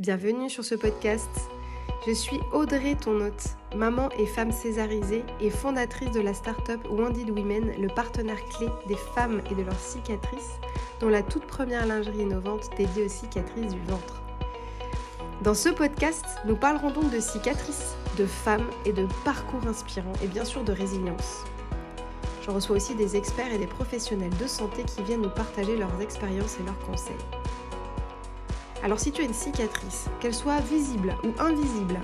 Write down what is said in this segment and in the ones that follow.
Bienvenue sur ce podcast. Je suis Audrey, ton hôte, maman et femme césarisée et fondatrice de la start-up Wounded Women, le partenaire clé des femmes et de leurs cicatrices, dont la toute première lingerie innovante dédiée aux cicatrices du ventre. Dans ce podcast, nous parlerons donc de cicatrices, de femmes et de parcours inspirants et bien sûr de résilience. Je reçois aussi des experts et des professionnels de santé qui viennent nous partager leurs expériences et leurs conseils. Alors si tu as une cicatrice, qu'elle soit visible ou invisible,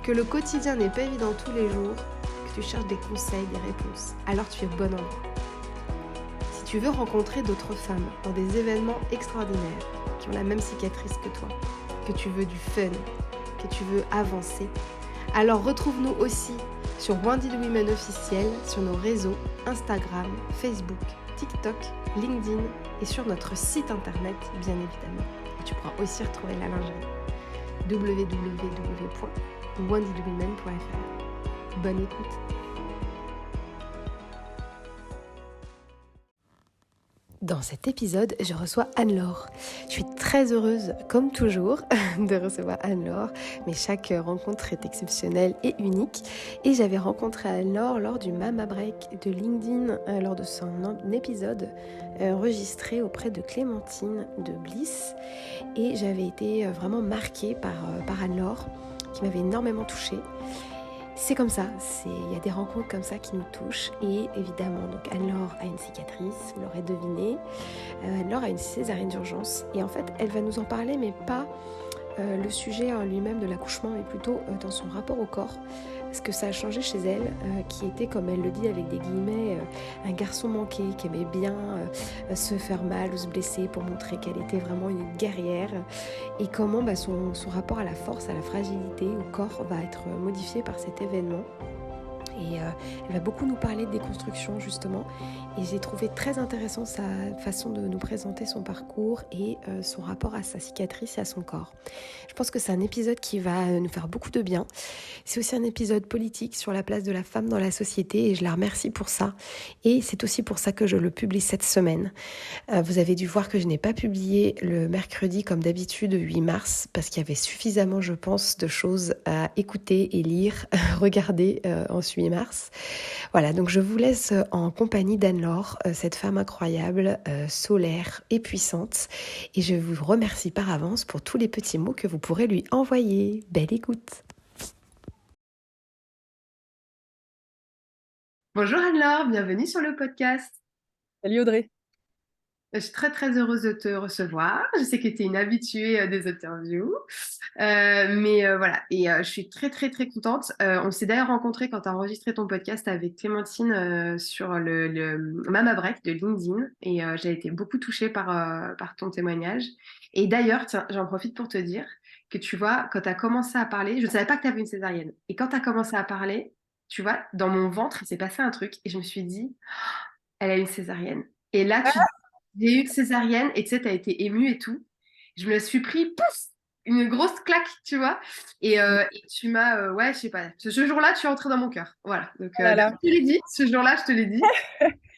que le quotidien n'est pas évident tous les jours, que tu cherches des conseils, des réponses, alors tu es au bon endroit. Si tu veux rencontrer d'autres femmes dans des événements extraordinaires, qui ont la même cicatrice que toi, que tu veux du fun, que tu veux avancer, alors retrouve-nous aussi sur Wounded Women officiel, sur nos réseaux Instagram, Facebook, TikTok, LinkedIn et sur notre site internet bien évidemment. Tu pourras aussi retrouver la lingerie www.woundedwomen.fr. Bonne écoute. Dans cet épisode, je reçois Anne-Laure. Je suis très heureuse, comme toujours, de recevoir Anne-Laure, mais chaque rencontre est exceptionnelle et unique. Et j'avais rencontré Anne-Laure lors du Mama Break de LinkedIn, lors de son épisode enregistré auprès de Clémentine de Bliss. Et j'avais été vraiment marquée par Anne-Laure, qui m'avait énormément touchée. C'est comme ça, il y a des rencontres comme ça qui nous touchent. Et évidemment, donc Anne-Laure a une cicatrice, vous l'aurez deviné. Anne-Laure a une césarienne d'urgence. Et en fait, elle va nous en parler, mais pas le sujet en lui-même de l'accouchement, mais plutôt dans son rapport au corps. Ce que ça a changé chez elle, qui était, comme elle le dit avec des guillemets, un garçon manqué, qui aimait bien se faire mal ou se blesser pour montrer qu'elle était vraiment une guerrière. Et comment son rapport à la force, à la fragilité, au corps va être modifié par cet événement. Et elle va beaucoup nous parler de déconstruction justement, et j'ai trouvé très intéressant sa façon de nous présenter son parcours et son rapport à sa cicatrice et à son corps. Je pense que c'est un épisode qui va nous faire beaucoup de bien. C'est aussi un épisode politique sur la place de la femme dans la société et je la remercie pour ça. Et c'est aussi pour ça que je le publie cette semaine. Vous avez dû voir que je n'ai pas publié le mercredi comme d'habitude, 8 mars, parce qu'il y avait suffisamment, je pense, de choses à écouter et lire, regarder en ce 8 mars. Voilà, donc je vous laisse en compagnie d'Anne-Laure, cette femme incroyable, solaire et puissante. Et je vous remercie par avance pour tous les petits mots que vous pourrez lui envoyer. Belle écoute. Bonjour Anne-Laure, bienvenue sur le podcast. Salut Audrey. Je suis très très heureuse de te recevoir. Je sais que tu es une habituée des interviews. Mais voilà, et je suis très très très contente. On s'est d'ailleurs rencontrés quand tu as enregistré ton podcast avec Clémentine sur le Mama Break de LinkedIn. Et j'ai été beaucoup touchée par ton témoignage. Et d'ailleurs, tiens, j'en profite pour te dire que tu vois, quand tu as commencé à parler, je ne savais pas que tu avais une césarienne. Et quand tu as commencé à parler, tu vois, dans mon ventre, il s'est passé un truc et je me suis dit, elle a une césarienne. Et là, j'ai eu une césarienne et tu sais, t'as été émue et tout. Je me suis pris, pouf, une grosse claque, tu vois. Et tu m'as, ouais, je sais pas, ce jour-là, tu es entré dans mon cœur. Voilà. Donc, Ah là là. je te l'ai dit, ce jour-là, je te l'ai dit.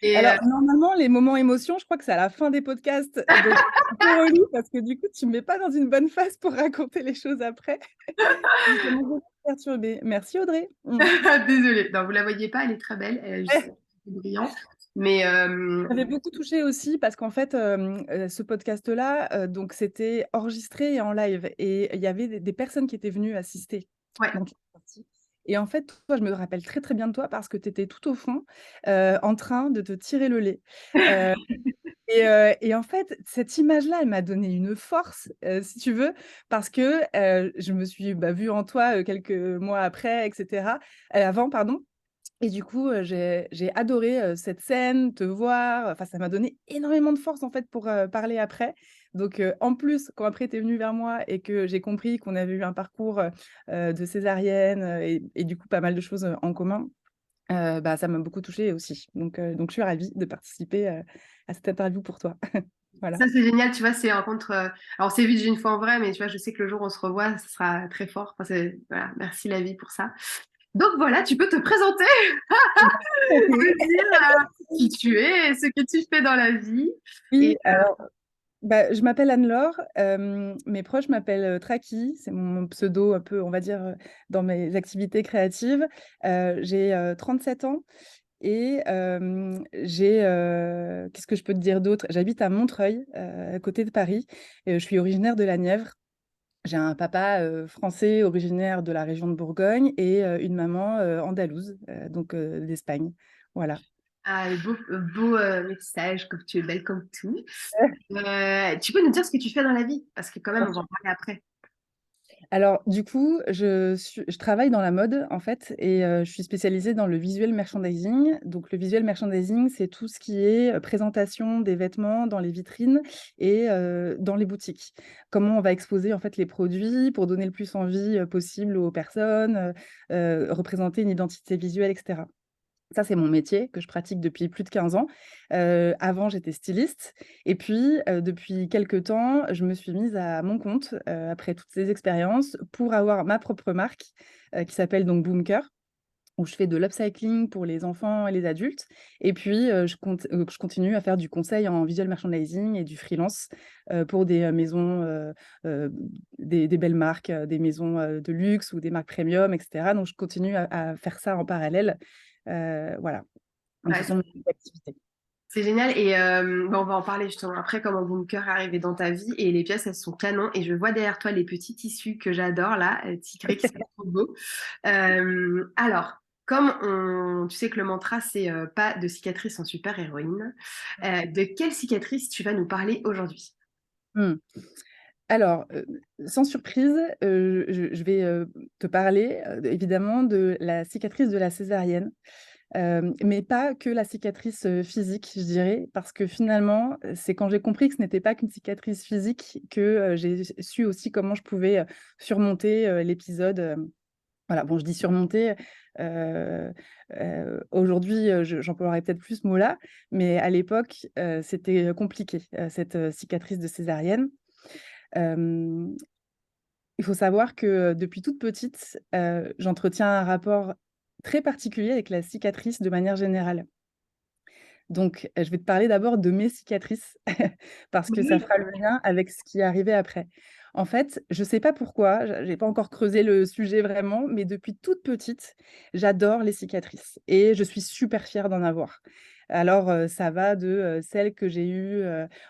Et Alors, normalement, les moments émotions, je crois que c'est à la fin des podcasts. Donc, c'est un peu relou parce que du coup, tu ne me mets pas dans une bonne phase pour raconter les choses après. Ça m'a beaucoup perturbée. Merci Audrey. désolée. Non, vous la voyez pas, elle est très belle. Elle est juste brillante. Mais J'avais beaucoup touché aussi parce qu'en fait, ce podcast-là, donc c'était enregistré et en live et il y avait des personnes qui étaient venues assister. ouais. Donc et en fait, toi, je me rappelle très, très bien de toi parce que tu étais tout au fond, en train de te tirer le lait. Heu et en fait, cette image-là, elle m'a donné une force, si tu veux, parce que, je me suis, vue en toi, quelques mois après et cetera, avant pardon. Et du coup, j'ai adoré, cette scène, te voir, enfin ça m'a donné énormément de force en fait pour, parler après. Donc, en plus, quand après tu es venue vers moi et que j'ai compris qu'on avait eu un parcours, de césarienne, et du coup pas mal de choses, en commun, ça m'a beaucoup touchée aussi. Donc je suis ravie de participer, à cette interview pour toi. Voilà. Ça, c'est génial, tu vois, c'est une rencontre. Alors, c'est vite, j'ai une fois en vrai, mais tu vois, je sais que le jour où on se revoit, ce sera très fort. Enfin, voilà, merci la vie pour ça. Donc voilà, tu peux te présenter, me dire qui tu es, ce que tu fais dans la vie. Et Oui, alors Bah, je m'appelle Anne-Laure, mes proches m'appellent, Traki, c'est mon pseudo un peu, on va dire, dans mes activités créatives. J'ai, 37 ans et qu'est-ce que je peux te dire d'autre? J'habite à Montreuil, à côté de Paris et je suis originaire de la Nièvre. J'ai un papa, français originaire de la région de Bourgogne et une maman, andalouse, donc d'Espagne. Voilà. Ah, beau métissage, comme tu es belle comme tout. Tu peux nous dire ce que tu fais dans la vie? Parce que quand même, on va en parler après. Alors, du coup, je travaille dans la mode, en fait, et je suis spécialisée dans le visual merchandising. Donc, le visual merchandising, c'est tout ce qui est présentation des vêtements dans les vitrines et dans les boutiques. Comment on va exposer, en fait, les produits pour donner le plus envie possible aux personnes, représenter une identité visuelle, etc. Ça, c'est mon métier que je pratique depuis plus de 15 ans. Avant, j'étais styliste et puis, depuis quelque temps, je me suis mise à mon compte, après toutes ces expériences pour avoir ma propre marque, qui s'appelle donc Boomker, où je fais de l'upcycling pour les enfants et les adultes et puis, je continue à faire du conseil en visual merchandising et du freelance, pour des, maisons, heu, des belles marques, des maisons, de luxe ou des marques premium et cetera. Donc je continue à faire ça en parallèle, voilà. Donc, ce Ouais, sont mes activités. c'est génial. Et bah, on va en parler justement après, comment Bunker est arrivé dans ta vie. Et les pièces, elles sont canon. Et je vois derrière toi les petits tissus que j'adore là, tigrés, qui sont trop beaux. Alors, tu sais que le mantra, c'est pas de cicatrices en super-héroïne. De quelle cicatrice tu vas nous parler aujourd'hui? Mmh. Alors, sans surprise, je vais, te parler, évidemment de la cicatrice de la césarienne, mais pas que la cicatrice, physique, je dirais, parce que finalement, c'est quand j'ai compris que ce n'était pas qu'une cicatrice physique que, j'ai su aussi comment je pouvais, surmonter, l'épisode, voilà. Bon, je dis surmonter, heu aujourd'hui, j'emploierais peut-être plus ce mot-là, mais à l'époque, c'était, compliqué, cette, cicatrice de césarienne. Hem, il faut savoir que, depuis toute petite, j'entretiens un rapport très particulier avec la cicatrice de manière générale. Donc, je vais te parler d'abord de mes cicatrices parce que ça Oui. fera le lien avec ce qui est arrivé après. En fait, je sais pas pourquoi, j'ai pas encore creusé le sujet vraiment, mais depuis toute petite, j'adore les cicatrices et je suis super fière d'en avoir. Alors, ça va de, celles que j'ai eues,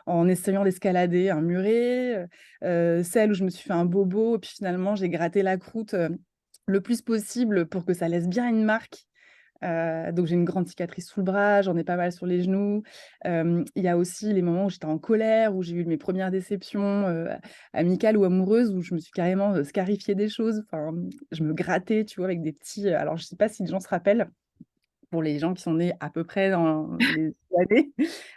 en essayant d'escalader un muret, celles où je me suis fait un bobo, puis finalement j'ai gratté la croûte, le plus possible pour que ça laisse bien une marque. Donc j'ai une grande cicatrice sous le bras, j'en ai pas mal sur les genoux. Il y a aussi les moments où j'étais en colère, où j'ai eu mes premières déceptions, amicales ou amoureuses, où je me suis carrément, scarifié des choses. Enfin, je me grattais, tu vois, avec des petits, alors je sais pas si les gens se rappellent, pour les gens qui sont nés à peu près dans les années,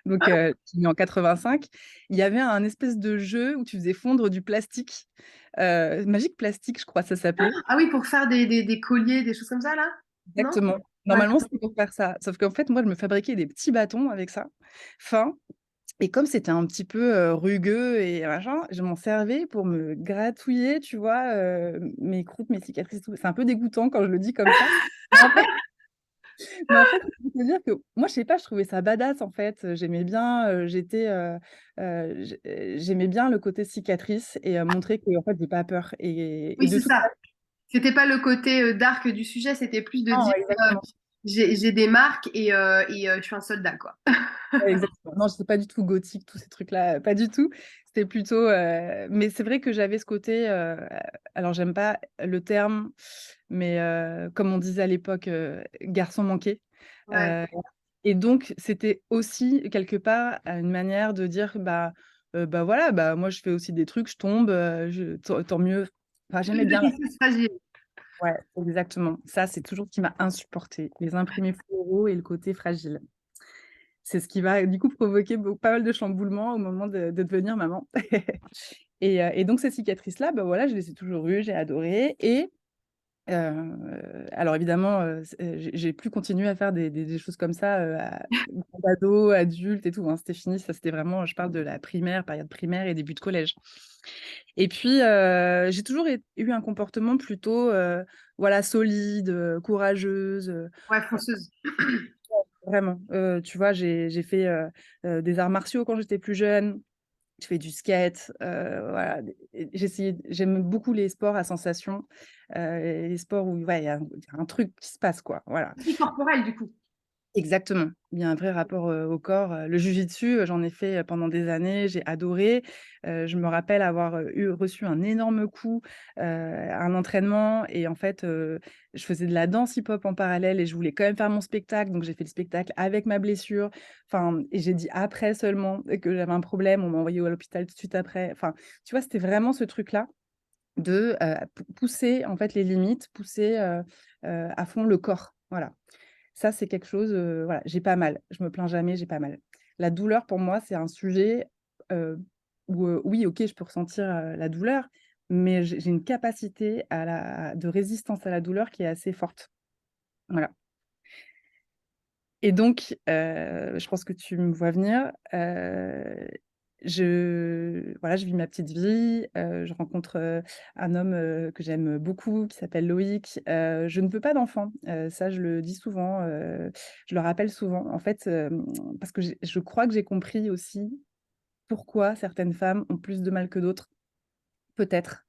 donc je suis née en 85, il y avait un espèce de jeu où tu faisais fondre du plastique, Magic Plastique, je crois ça s'appelait. Ah oui, pour faire des colliers, des choses comme ça, là? Non? Exactement. Normalement, D'accord. c'était pour faire ça. Sauf qu'en fait, moi, je me fabriquais des petits bâtons avec ça, fins et comme c'était un petit peu, rugueux et machin, je m'en servais pour me gratouiller, tu vois, mes croûtes, mes cicatrices, tout. C'est un peu dégoûtant quand je le dis comme ça. Mais en fait mais en fait, il faut dire que moi, je sais pas, je trouvais ça badass, en fait. J'aimais bien, j'aimais bien le côté cicatrice et montrer qu'en fait, j'ai pas peur et Oui, de c'est toute ça. C'était pas le côté dark du sujet, c'était plus de façon dire exactement. j'ai des marques et je suis un soldat, quoi. Ouais, exactement. Non, j'étais pas du tout gothique, tous ces trucs-là, pas du tout. C'était plutôt, mais c'est vrai que j'avais ce côté, alors j'aime pas le terme, mais comme on disait à l'époque, garçon manqué. Ouais. Heu et donc c'était aussi quelque part, une manière de dire: «Bah, voilà, bah, moi je fais aussi des trucs, je tombe, je tant mieux». Enfin, j'aimais bien la C'est fragile. ouais, exactement. Ça, c'est toujours ce qui m'a insupportée, les imprimés floraux et le côté fragile. C'est ce qui va, du coup, provoquer pas mal de chamboulements au moment de devenir maman. Et donc ces cicatrices-là, bah, voilà, je les ai toujours eues, j'ai adoré et alors évidemment, j'ai plus continué à faire des choses comme ça, à ado, adulte et tout, hein, c'était fini. Ça, c'était vraiment, je parle de la primaire, période primaire et début de collège. Et puis, j'ai toujours eu un comportement plutôt, voilà, solide, courageuse, Ouais, fonceuse. vraiment. Tu vois, j'ai fait, des arts martiaux quand j'étais plus jeune. Je fais du skate, voilà, j'aime beaucoup les sports à sensation, les sports où, ouais, il y a un truc qui se passe, quoi, voilà. Aussi corporel, du coup. Exactement. Il y a un vrai rapport, au corps, le jiu-jitsu, j'en ai fait, pendant des années, j'ai adoré. Je me rappelle avoir, reçu un énorme coup, à un entraînement et en fait, je faisais de la danse hip-hop en parallèle et je voulais quand même faire mon spectacle, donc j'ai fait le spectacle avec ma blessure. Enfin et j'ai dit après seulement que j'avais un problème, on m'a envoyée à l'hôpital tout de suite après. Enfin, tu vois, c'était vraiment ce truc-là de, pousser en fait les limites, pousser, à fond le corps. Voilà. Ça, c'est quelque chose, voilà, j'ai pas mal. Je me plains jamais, j'ai pas mal. La douleur pour moi, c'est un sujet, heu, où, oui, OK, je peux ressentir, la douleur, mais j'ai une capacité de résistance à la douleur qui est assez forte. Voilà et donc, je pense que tu me vois venir, je vis ma petite vie, je rencontre, un homme, que j'aime beaucoup qui s'appelle Loïc. Je ne veux pas d'enfant, ça je le dis souvent, je le rappelle souvent. En fait, parce que je crois que j'ai compris aussi pourquoi certaines femmes ont plus de mal que d'autres, peut-être,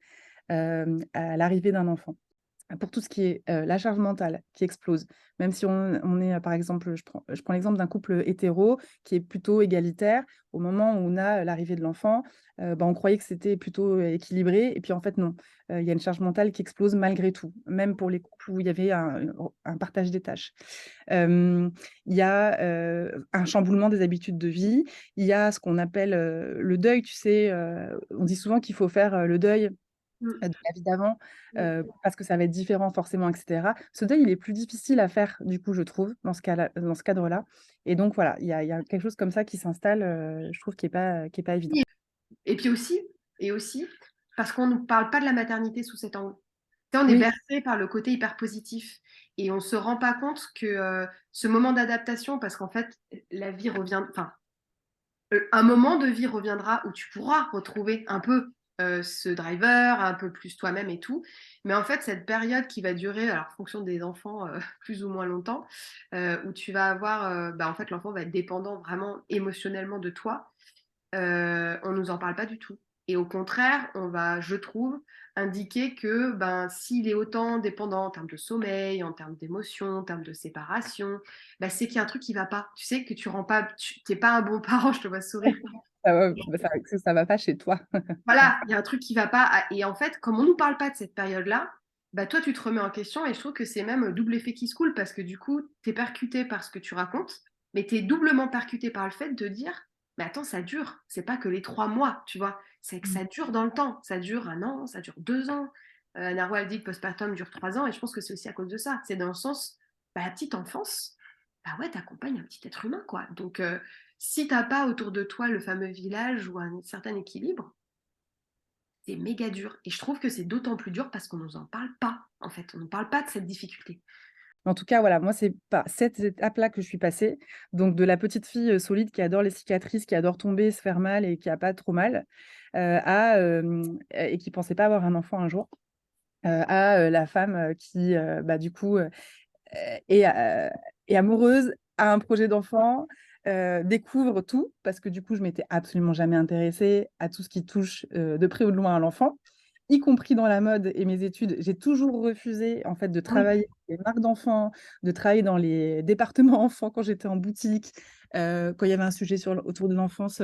à l'arrivée d'un enfant. Pour tout ce qui est, la charge mentale qui explose, même si on est, par exemple, je prends l'exemple d'un couple hétéro qui est plutôt égalitaire. Au moment où on a l'arrivée de l'enfant, bah, on croyait que c'était plutôt, équilibré et puis en fait non. Il y a une charge mentale qui explose malgré tout, même pour les couples où il y avait un partage des tâches. Hem, il y a, un chamboulement des habitudes de vie. Il y a ce qu'on appelle, le deuil, tu sais? On dit souvent qu'il faut faire, le deuil Mmh. de la vie d'avant, Mmh. parce que ça va être différent forcément et cetera. Ce deuil, il est plus difficile à faire du coup, je trouve, dans ce cadre-là et donc voilà, il y a quelque chose comme ça qui s'installe, je trouve qui est pas évident. Et puis aussi parce qu'on ne parle pas de la maternité sous cet angle. Tu sais, on est Oui, bercé par le côté hyper positif et on se rend pas compte que, ce moment d'adaptation parce qu'en fait, la vie revient enfin, un moment de vie reviendra où tu pourras retrouver un peu, ce driver, un peu plus toi-même et tout. Mais en fait, cette période qui va durer, alors en fonction des enfants, plus ou moins longtemps, où tu vas avoir, bah, en fait, l'enfant va être dépendant vraiment émotionnellement de toi. On nous en parle pas du tout. Et au contraire, on va, je trouve, indiquer que ben, s'il est autant dépendant en termes de sommeil, en termes d'émotion, en termes de séparation, ben, c'est qu'il y a un truc qui va pas. Tu sais que tu rends pas, tu t'es pas un bon parent, je te vois sourire. ça va bah, ça va pas chez toi. Voilà, il y a un truc qui va pas. Et en fait, comme on nous parle pas de cette période-là, bah toi, tu te remets en question et je trouve que c'est même double effet qui se coule parce que du coup, tu es percuté par ce que tu racontes, mais tu es doublement percuté par le fait de dire, mais attends, ça dure. C'est pas que les 3 mois, tu vois. C'est que Mmh. ça dure dans le temps. Ça dure 1 an, ça dure 2 ans. Narwhal dit que postpartum dure 3 ans et je pense que c'est aussi à cause de ça. C'est dans le sens, bah, la petite enfance, bah ouais, t'accompagnes un petit être humain, quoi. Donc, si t'as pas autour de toi le fameux village ou un certain équilibre, c'est méga dur. Et je trouve que c'est d'autant plus dur parce qu'on nous en parle pas, en fait. On ne parle pas de cette difficulté. En tout cas, voilà, moi, c'est par cette étape-là que je suis passée, donc de la petite fille, solide qui adore les cicatrices, qui adore tomber, se faire mal et qui a pas trop mal, et qui pensait pas avoir un enfant un jour, à, la femme, qui, bah, du coup, est, est amoureuse, a un projet d'enfant, découvre tout, parce que du coup, je m'étais absolument jamais intéressée à tout ce qui touche, de près ou de loin à l'enfant, y compris dans la mode et mes études. J'ai toujours refusé, en fait, de Oui. travailler dans les marques d'enfants, de travailler dans les départements enfants quand j'étais en boutique, quand il y avait un sujet autour de l'enfance,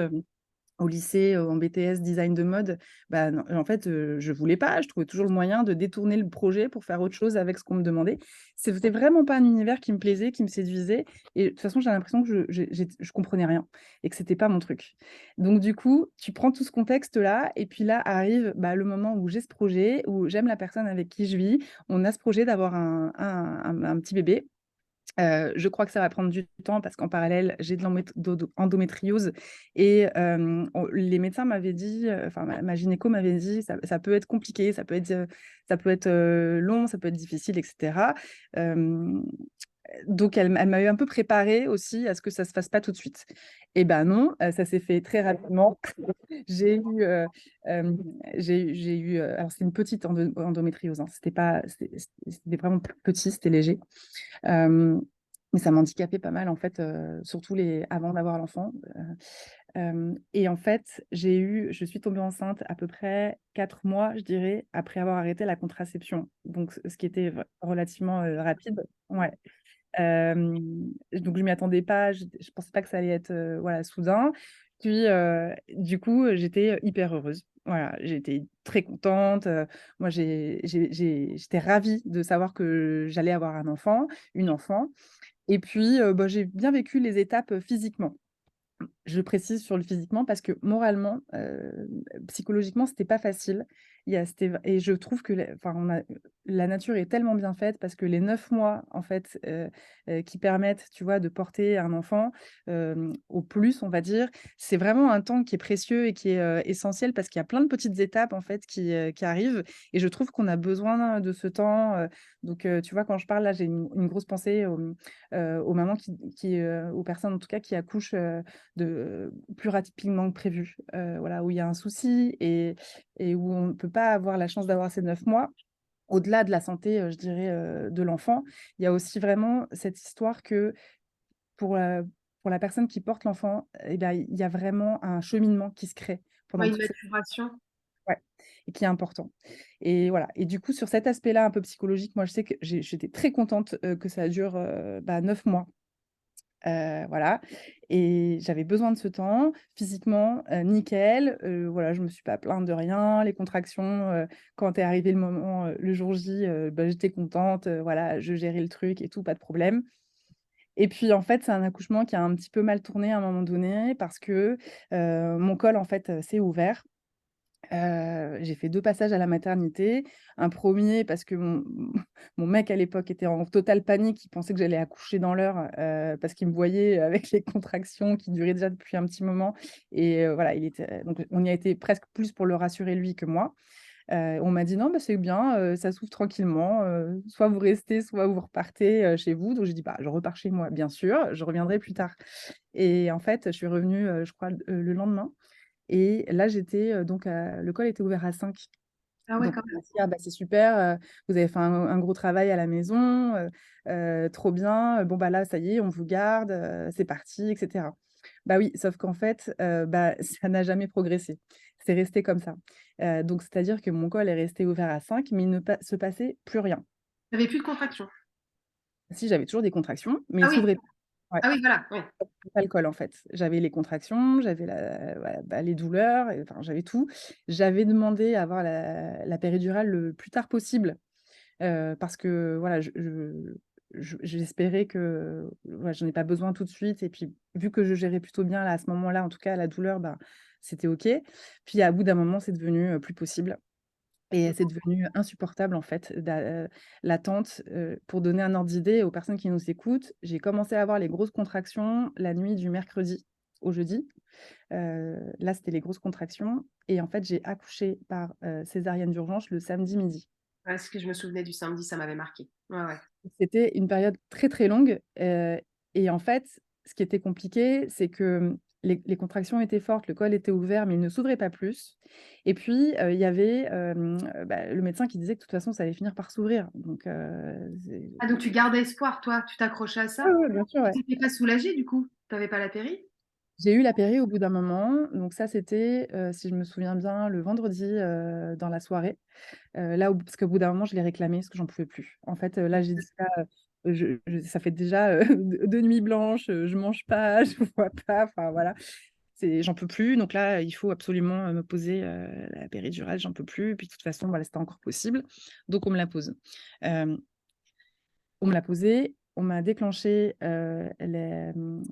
au lycée, en BTS design de mode, bah, non, en fait, je voulais pas. Je trouvais toujours le moyen de détourner le projet pour faire autre chose avec ce qu'on me demandait. C'était vraiment pas un univers qui me plaisait, qui me séduisait et de toute façon, j'ai l'impression que je comprenais rien et que c'était pas mon truc. Donc du coup, tu prends tout ce contexte-là et puis là arrive, bah, le moment où j'ai ce projet, où j'aime la personne avec qui je vis. On a ce projet d'avoir un petit bébé. Je crois que ça va prendre du temps parce qu'en parallèle, j'ai de l'endométriose et les médecins m'avaient dit, enfin ma gynéco m'avait dit: «Ça peut être compliqué, ça peut être long, ça peut être difficile et cetera». Hem, donc elle m'avait un peu préparée aussi à ce que ça se fasse pas tout de suite et ben non, ça s'est fait très rapidement. J'ai eu, alors c'est une petite endométriose, hein, c'était vraiment petit, c'était léger. Hem, mais ça m'handicapait pas mal en fait, surtout avant d'avoir l'enfant. Et en fait, je suis tombée enceinte à peu près 4 mois, je dirais, après avoir arrêté la contraception. Donc ce qui était relativement, rapide. Ouais. Hem, donc je m'y attendais pas, je pensais pas que ça allait être, voilà, soudain. Puis, du coup, j'étais hyper heureuse. Voilà, j'étais très contente, moi j'étais ravie de savoir que j'allais avoir un enfant, une enfant et puis, bah, j'ai bien vécu les étapes, physiquement. Je précise sur le physiquement parce que moralement, psychologiquement, c'était pas facile. Il y a c'était et je trouve que la nature est tellement bien faite parce que les 9 mois, en fait, qui permettent, tu vois, de porter un enfant, au plus, on va dire, c'est vraiment un temps qui est précieux et qui est, essentiel parce qu'il y a plein de petites étapes, en fait, qui arrivent et je trouve qu'on a besoin de ce temps, donc tu vois, quand je parle là, j'ai une grosse pensée aux mamans aux personnes, en tout cas, qui accouchent, plus rapidement que prévu, voilà, où il y a un souci et où on ne peut pas avoir la chance d'avoir ces 9 mois. Au-delà de la santé, je dirais, de l'enfant, il y a aussi vraiment cette histoire que pour, pour la personne qui porte l'enfant et ben, il y a vraiment un cheminement qui se crée Ouais, pendant une toute cette maturation. ouais et qui est important et voilà et du coup, sur cet aspect-là un peu psychologique, moi, je sais que j'étais très contente, que ça dure, 9 mois. Voilà et j'avais besoin de ce temps. Physiquement, nickel, voilà, je me suis pas plainte de rien. Les contractions, quand est arrivé le moment, le jour J, bah, j'étais contente, voilà, je gérais le truc et tout, pas de problème et puis, en fait, c'est un accouchement qui a un petit peu mal tourné à un moment donné parce que, mon col, en fait, s'est ouvert. J'ai fait 2 passages à la maternité. Un premier parce que mon mec à l'époque était en totale panique, il pensait que j'allais accoucher dans l'heure, parce qu'il me voyait avec les contractions qui duraient déjà depuis un petit moment et voilà, il était donc on y a été presque plus pour le rassurer lui que moi. On m'a dit: «Non, bah, c'est bien, ça s'ouvre tranquillement, soit vous restez, soit vous repartez, chez vous». Donc j'ai dit: «Bah, je repars chez moi, bien sûr, je reviendrai plus tard» et en fait, je suis revenue, je crois, le lendemain et là, j'étais, donc le col était ouvert à 5. Ah ouais, Donc quand on m'a même. dit: «Ah bah, c'est super, vous avez fait un gros travail à la maison, trop bien, bon bah, là, ça y est, on vous garde, c'est parti» et cetera. Bah, oui, sauf qu'en fait, bah, ça n'a jamais progressé. C'est resté comme ça. Donc c'est-à-dire que mon col est resté ouvert à 5, mais il ne se passait plus rien. Tu avais plus de contraction? Si, j'avais toujours des contractions, mais Ah il oui, s'ouvrait pas. Ouais. ah oui, voilà, oui. Pas le col, en fait. J'avais les contractions, j'avais voilà, bah, les douleurs et enfin, j'avais tout. J'avais demandé à avoir la péridurale le plus tard possible, parce que voilà, j'espérais que, voilà, j'en ai pas besoin tout de suite et puis vu que je gérais plutôt bien là, à ce moment-là, en tout cas la douleur, bah, c'était OK. Puis à bout d'un moment, c'est devenu, plus possible. Et c'est devenu insupportable en fait l'attente, pour donner un ordre d'idée aux personnes qui nous écoutent, j'ai commencé à avoir les grosses contractions la nuit du mercredi au jeudi. Là, c'était les grosses contractions et en fait, j'ai accouché par, césarienne d'urgence le samedi midi. Ouais, ce que je me souvenais du samedi, ça m'avait marqué. Ouais, ouais. C'était une période très, très longue, et en fait, ce qui était compliqué, c'est que, les contractions étaient fortes, le col était ouvert, mais il ne s'ouvrait pas plus et puis, il y avait, bah, le médecin qui disait que de toute façon, ça allait finir par s'ouvrir donc c'est Ah donc tu gardais espoir toi, tu t'accrochais à ouais, ça? ouais, bien sûr, ouais. Tu étais pas soulagée du coup? Tu avais pas la péri? J'ai eu la péri au bout d'un moment, donc ça, c'était, si je me souviens bien, le vendredi, dans la soirée. Là, parce qu'au bout d'un moment, je l'ai réclamé parce que j'en pouvais plus. En fait, là, j'ai dit: «Ça, ça fait déjà, 2 nuits blanches, je mange pas, je vois pas», enfin voilà, j'en peux plus. Donc là, il faut absolument, me poser, la péridurale, j'en peux plus. Et puis de toute façon, voilà, c'était encore possible. Donc on me la pose. Hem, on me l'a posée, on m'a déclenché,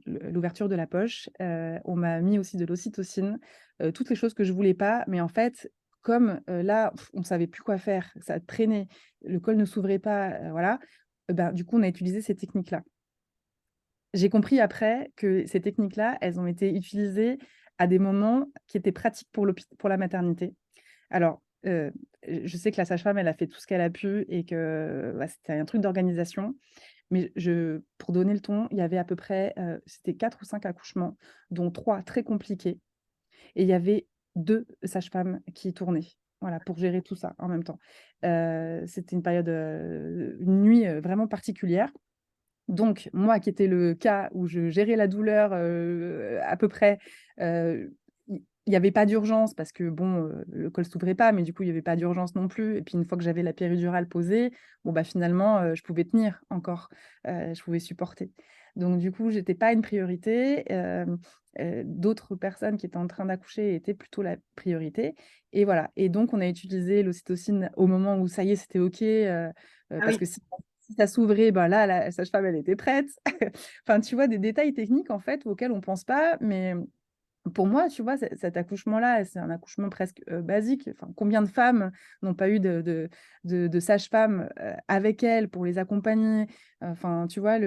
l'ouverture de la poche, on m'a mis aussi de l'ocytocine, toutes les choses que je voulais pas. Mais en fait, comme, là, on savait plus quoi faire, ça traînait, le col ne s'ouvrait pas, voilà, ben, du coup, on a utilisé ces techniques-là. J'ai compris après que ces techniques-là, elles ont été utilisées à des moments qui étaient pratiques pour la maternité. Alors, je sais que la sage-femme, elle a fait tout ce qu'elle a pu et que, bah, c'était un truc d'organisation. Mais pour donner le ton, il y avait à peu près, c'était 4 ou 5 accouchements, dont 3 très compliqués et il y avait 2 sages-femmes qui tournaient, voilà, pour gérer tout ça en même temps. C'était une période, une nuit, vraiment particulière. Donc, moi qui était le cas où je gérais la douleur à peu près, il n'y avait pas d'urgence parce que bon, le col s'ouvrait pas, mais du coup, il n'y avait pas d'urgence non plus. Et puis, une fois que j'avais la péridurale posée, bon, bah, finalement, je pouvais tenir encore, je pouvais supporter. Donc, du coup, j'étais pas une priorité. D'autres personnes qui étaient en train d'accoucher étaient plutôt la priorité. Et voilà. Et donc, on a utilisé l'ocytocine au moment où ça y est, c'était OK, Ah parce oui. que si ça s'ouvrait, ben là, la sage-femme, elle était prête. Enfin, tu vois, des détails techniques, en fait, auxquels on pense pas. Mais pour moi, tu vois, cet accouchement-là, c'est un accouchement presque basique. Enfin, combien de femmes n'ont pas eu de sage-femme avec elles pour les accompagner? Enfin, tu vois,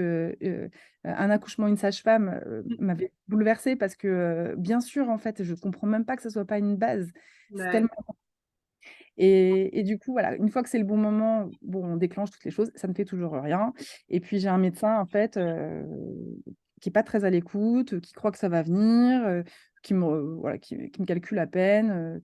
un accouchement, une sage-femme m'avait bouleversée parce que, bien sûr, en fait, je comprends même pas que ce soit pas une base. C'est Ouais. tellement et du coup, voilà, une fois que c'est le bon moment, bon, on déclenche toutes les choses, ça ne fait toujours rien. Et puis j'ai un médecin, en fait, qui est pas très à l'écoute, qui croit que ça va venir, voilà, qui me calcule à peine,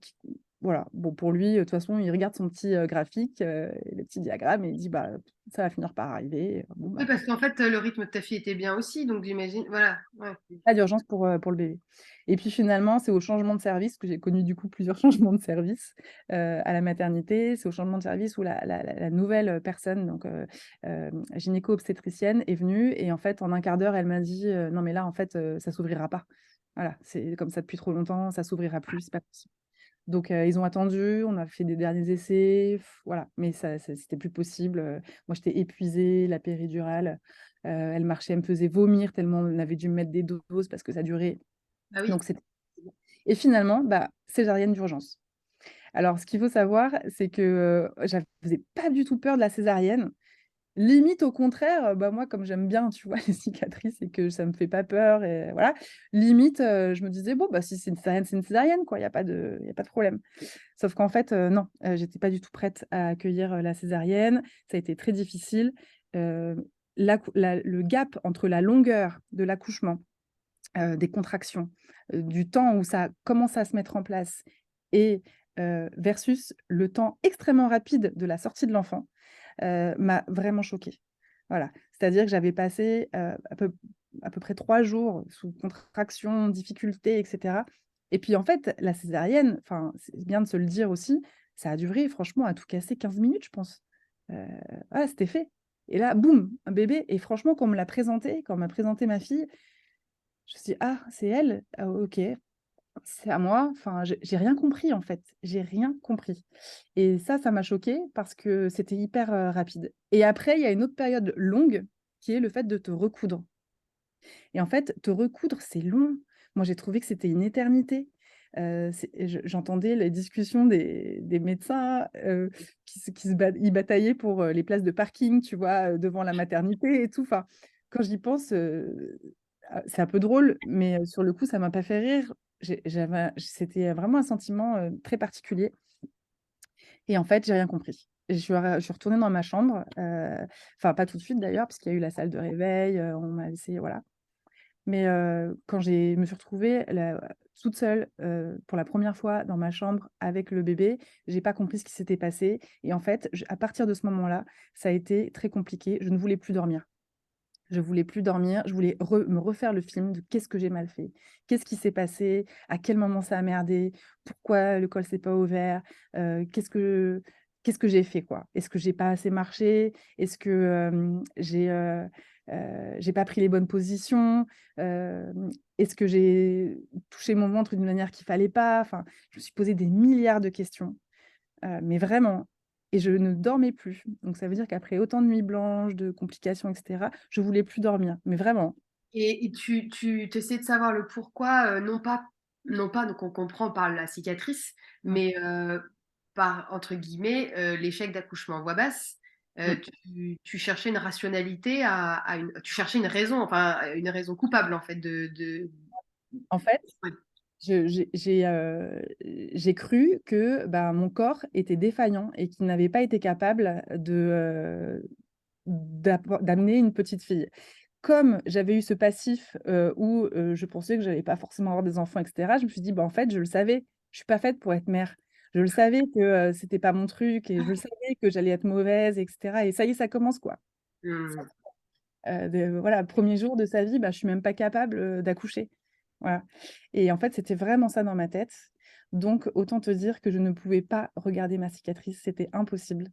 voilà. Bon, pour lui, de toute façon, il regarde son petit, graphique, les petits diagrammes et il dit: «Bah, ça va finir par arriver». Bon, Oui, bah, parce qu'en fait, le rythme de ta fille était bien aussi, donc j'imagine, voilà. Ouais. pas d'urgence pour le bébé. Et puis finalement, c'est au changement de service que j'ai connu du coup plusieurs changements de service à la maternité. C'est au changement de service où la nouvelle personne, donc gynéco-obstétricienne, est venue et en fait, en un quart d'heure, elle m'a dit non, mais là, en fait, ça s'ouvrira pas. Voilà, c'est comme ça depuis trop longtemps, ça s'ouvrira plus, c'est pas possible. Donc, ils ont attendu, on a fait des derniers essais, voilà, mais c'était plus possible. Moi, j'étais épuisée, la péridurale, elle marchait, elle me faisait vomir tellement on avait dû me mettre des doses parce que ça durait. Ah oui. Donc, et finalement, bah, césarienne d'urgence. Alors, ce qu'il faut savoir, c'est que j'avais pas du tout peur de la césarienne. Limite, au contraire, bah, moi, comme j'aime bien, tu vois, les cicatrices et que ça me fait pas peur et voilà, limite, je me disais: «Bon, bah, si c'est une césarienne, quoi, il y a pas de problème». Sauf qu'en fait, non, j'étais pas du tout prête à accueillir, la césarienne. Ça a été très difficile. Le gap entre la longueur de l'accouchement, des contractions, du temps où ça commence à se mettre en place et versus le temps extrêmement rapide de la sortie de l'enfant, m'a vraiment choquée. Voilà, c'est-à-dire que j'avais passé, à peu près 3 jours sous contraction, difficulté et cetera et puis, en fait, la césarienne, enfin, c'est bien de se le dire aussi, ça a duré franchement à tout casser 15 minutes, je pense. Heu, voilà, c'était fait et là, boum, un bébé et franchement, quand on m'a présenté ma fille, je me suis dit: «Ah, c'est elle? Ah OK, c'est à moi». Enfin, j'ai rien compris, en fait. J'ai rien compris et ça m'a choquée parce que c'était hyper, rapide et après, il y a une autre période longue qui est le fait de te recoudre et en fait, te recoudre, c'est long. Moi, j'ai trouvé que c'était une éternité. J'entendais les discussions des médecins, ils bataillaient pour, les places de parking, tu vois, devant la maternité et tout. Enfin, quand j'y pense, c'est un peu drôle, mais sur le coup, ça m'a pas fait rire. C'était vraiment un sentiment, très particulier et en fait, j'ai rien compris. Je suis retournée dans ma chambre, enfin pas tout de suite d'ailleurs, parce qu'il y a eu la salle de réveil, on m'a laissée voilà. Mais quand je me suis retrouvée toute seule, pour la première fois dans ma chambre avec le bébé, j'ai pas compris ce qui s'était passé et en fait, à partir de ce moment-là, ça a été très compliqué. Je ne voulais plus dormir. Je voulais plus dormir, je voulais me refaire le film de qu'est-ce que j'ai mal fait? Qu'est-ce qui s'est passé? À quel moment ça a merdé? Pourquoi le col s'est pas ouvert? Qu'est-ce que j'ai fait, quoi? Est-ce que j'ai pas assez marché? Est-ce que, j'ai pas pris les bonnes positions? Est-ce que j'ai touché mon ventre d'une manière qu'il fallait pas? Enfin, je me suis posé des milliards de questions. Mais vraiment et je ne dormais plus. Donc ça veut dire qu'après autant de nuits blanches, de complications et cetera, je voulais plus dormir, mais vraiment. Et tu essaies de savoir le pourquoi, non pas donc on comprend par la cicatrice, Mmh. mais par, entre guillemets, «l'échec d'accouchement à voix basse». Mmh. Tu cherchais une rationalité tu cherchais une raison, enfin, une raison coupable en fait de En fait, ouais. je j'ai cru que, bah, mon corps était défaillant et qu'il n'avait pas été capable d'amener une petite fille. Comme j'avais eu ce passif, où, je pensais que j'allais pas forcément avoir des enfants et cetera, je me suis dit: «Bah, en fait, je le savais, je suis pas faite pour être mère». Je le savais que, c'était pas mon truc et je le savais que j'allais être mauvaise et cetera et ça y est, ça commence, quoi. Mmh. voilà, 1er jour de sa vie, bah, je suis même pas capable, d'accoucher. Voilà et en fait, c'était vraiment ça dans ma tête. Donc autant te dire que je ne pouvais pas regarder ma cicatrice, c'était impossible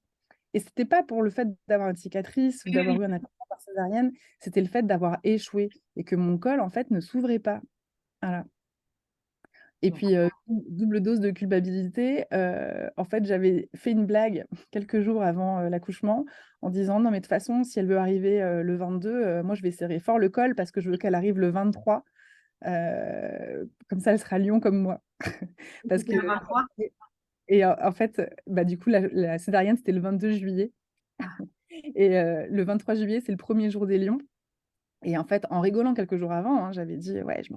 et c'était pas pour le fait d'avoir une cicatrice ou Oui, d'avoir oui. eu un accouchement par césarienne, c'était le fait d'avoir échoué et que mon col, en fait, ne s'ouvrait pas. Voilà. Et Bon. puis, double dose de culpabilité, en fait, j'avais fait une blague quelques jours avant, l'accouchement en disant: «Non mais de toute façon, si elle veut arriver, le 22, moi je vais serrer fort le col parce que je veux qu'elle arrive le 23, comme ça elle sera lion comme moi». Parce C'était que le 23? et en fait, bah, du coup la césarienne c'était le 22 juillet Ah, et le 23 juillet, c'est le 1er jour des lions. Et en fait, en rigolant quelques jours avant, hein, j'avais dit: «Ouais, je me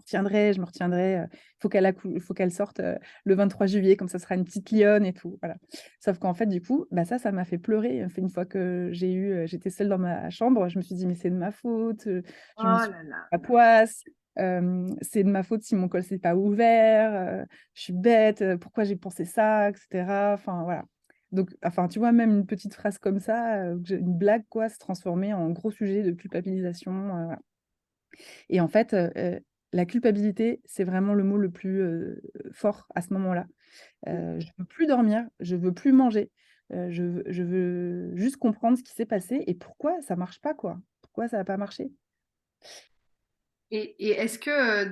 retiendrai, faut qu'elle sorte, le 23 juillet, comme ça sera une petite lionne et tout», voilà. Sauf qu'en fait, du coup, bah, ça m'a fait pleurer, une fois que j'étais seule dans ma chambre, je me suis dit: «Mais c'est de ma faute, je me oh suis là là. la poisse, c'est de ma faute si mon col s'est pas ouvert, je suis bête, pourquoi j'ai pensé ça?» et cetera. Enfin, voilà. Donc enfin, tu vois, même une petite phrase comme ça, une blague quoi, se transformait en gros sujet de culpabilisation, voilà. Et en fait, la culpabilité, c'est vraiment le mot le plus, fort à ce moment-là. Je veux plus dormir, je veux plus manger, je veux juste comprendre ce qui s'est passé et pourquoi ça marche pas, quoi. Pourquoi ça a pas marché? Et est-ce que,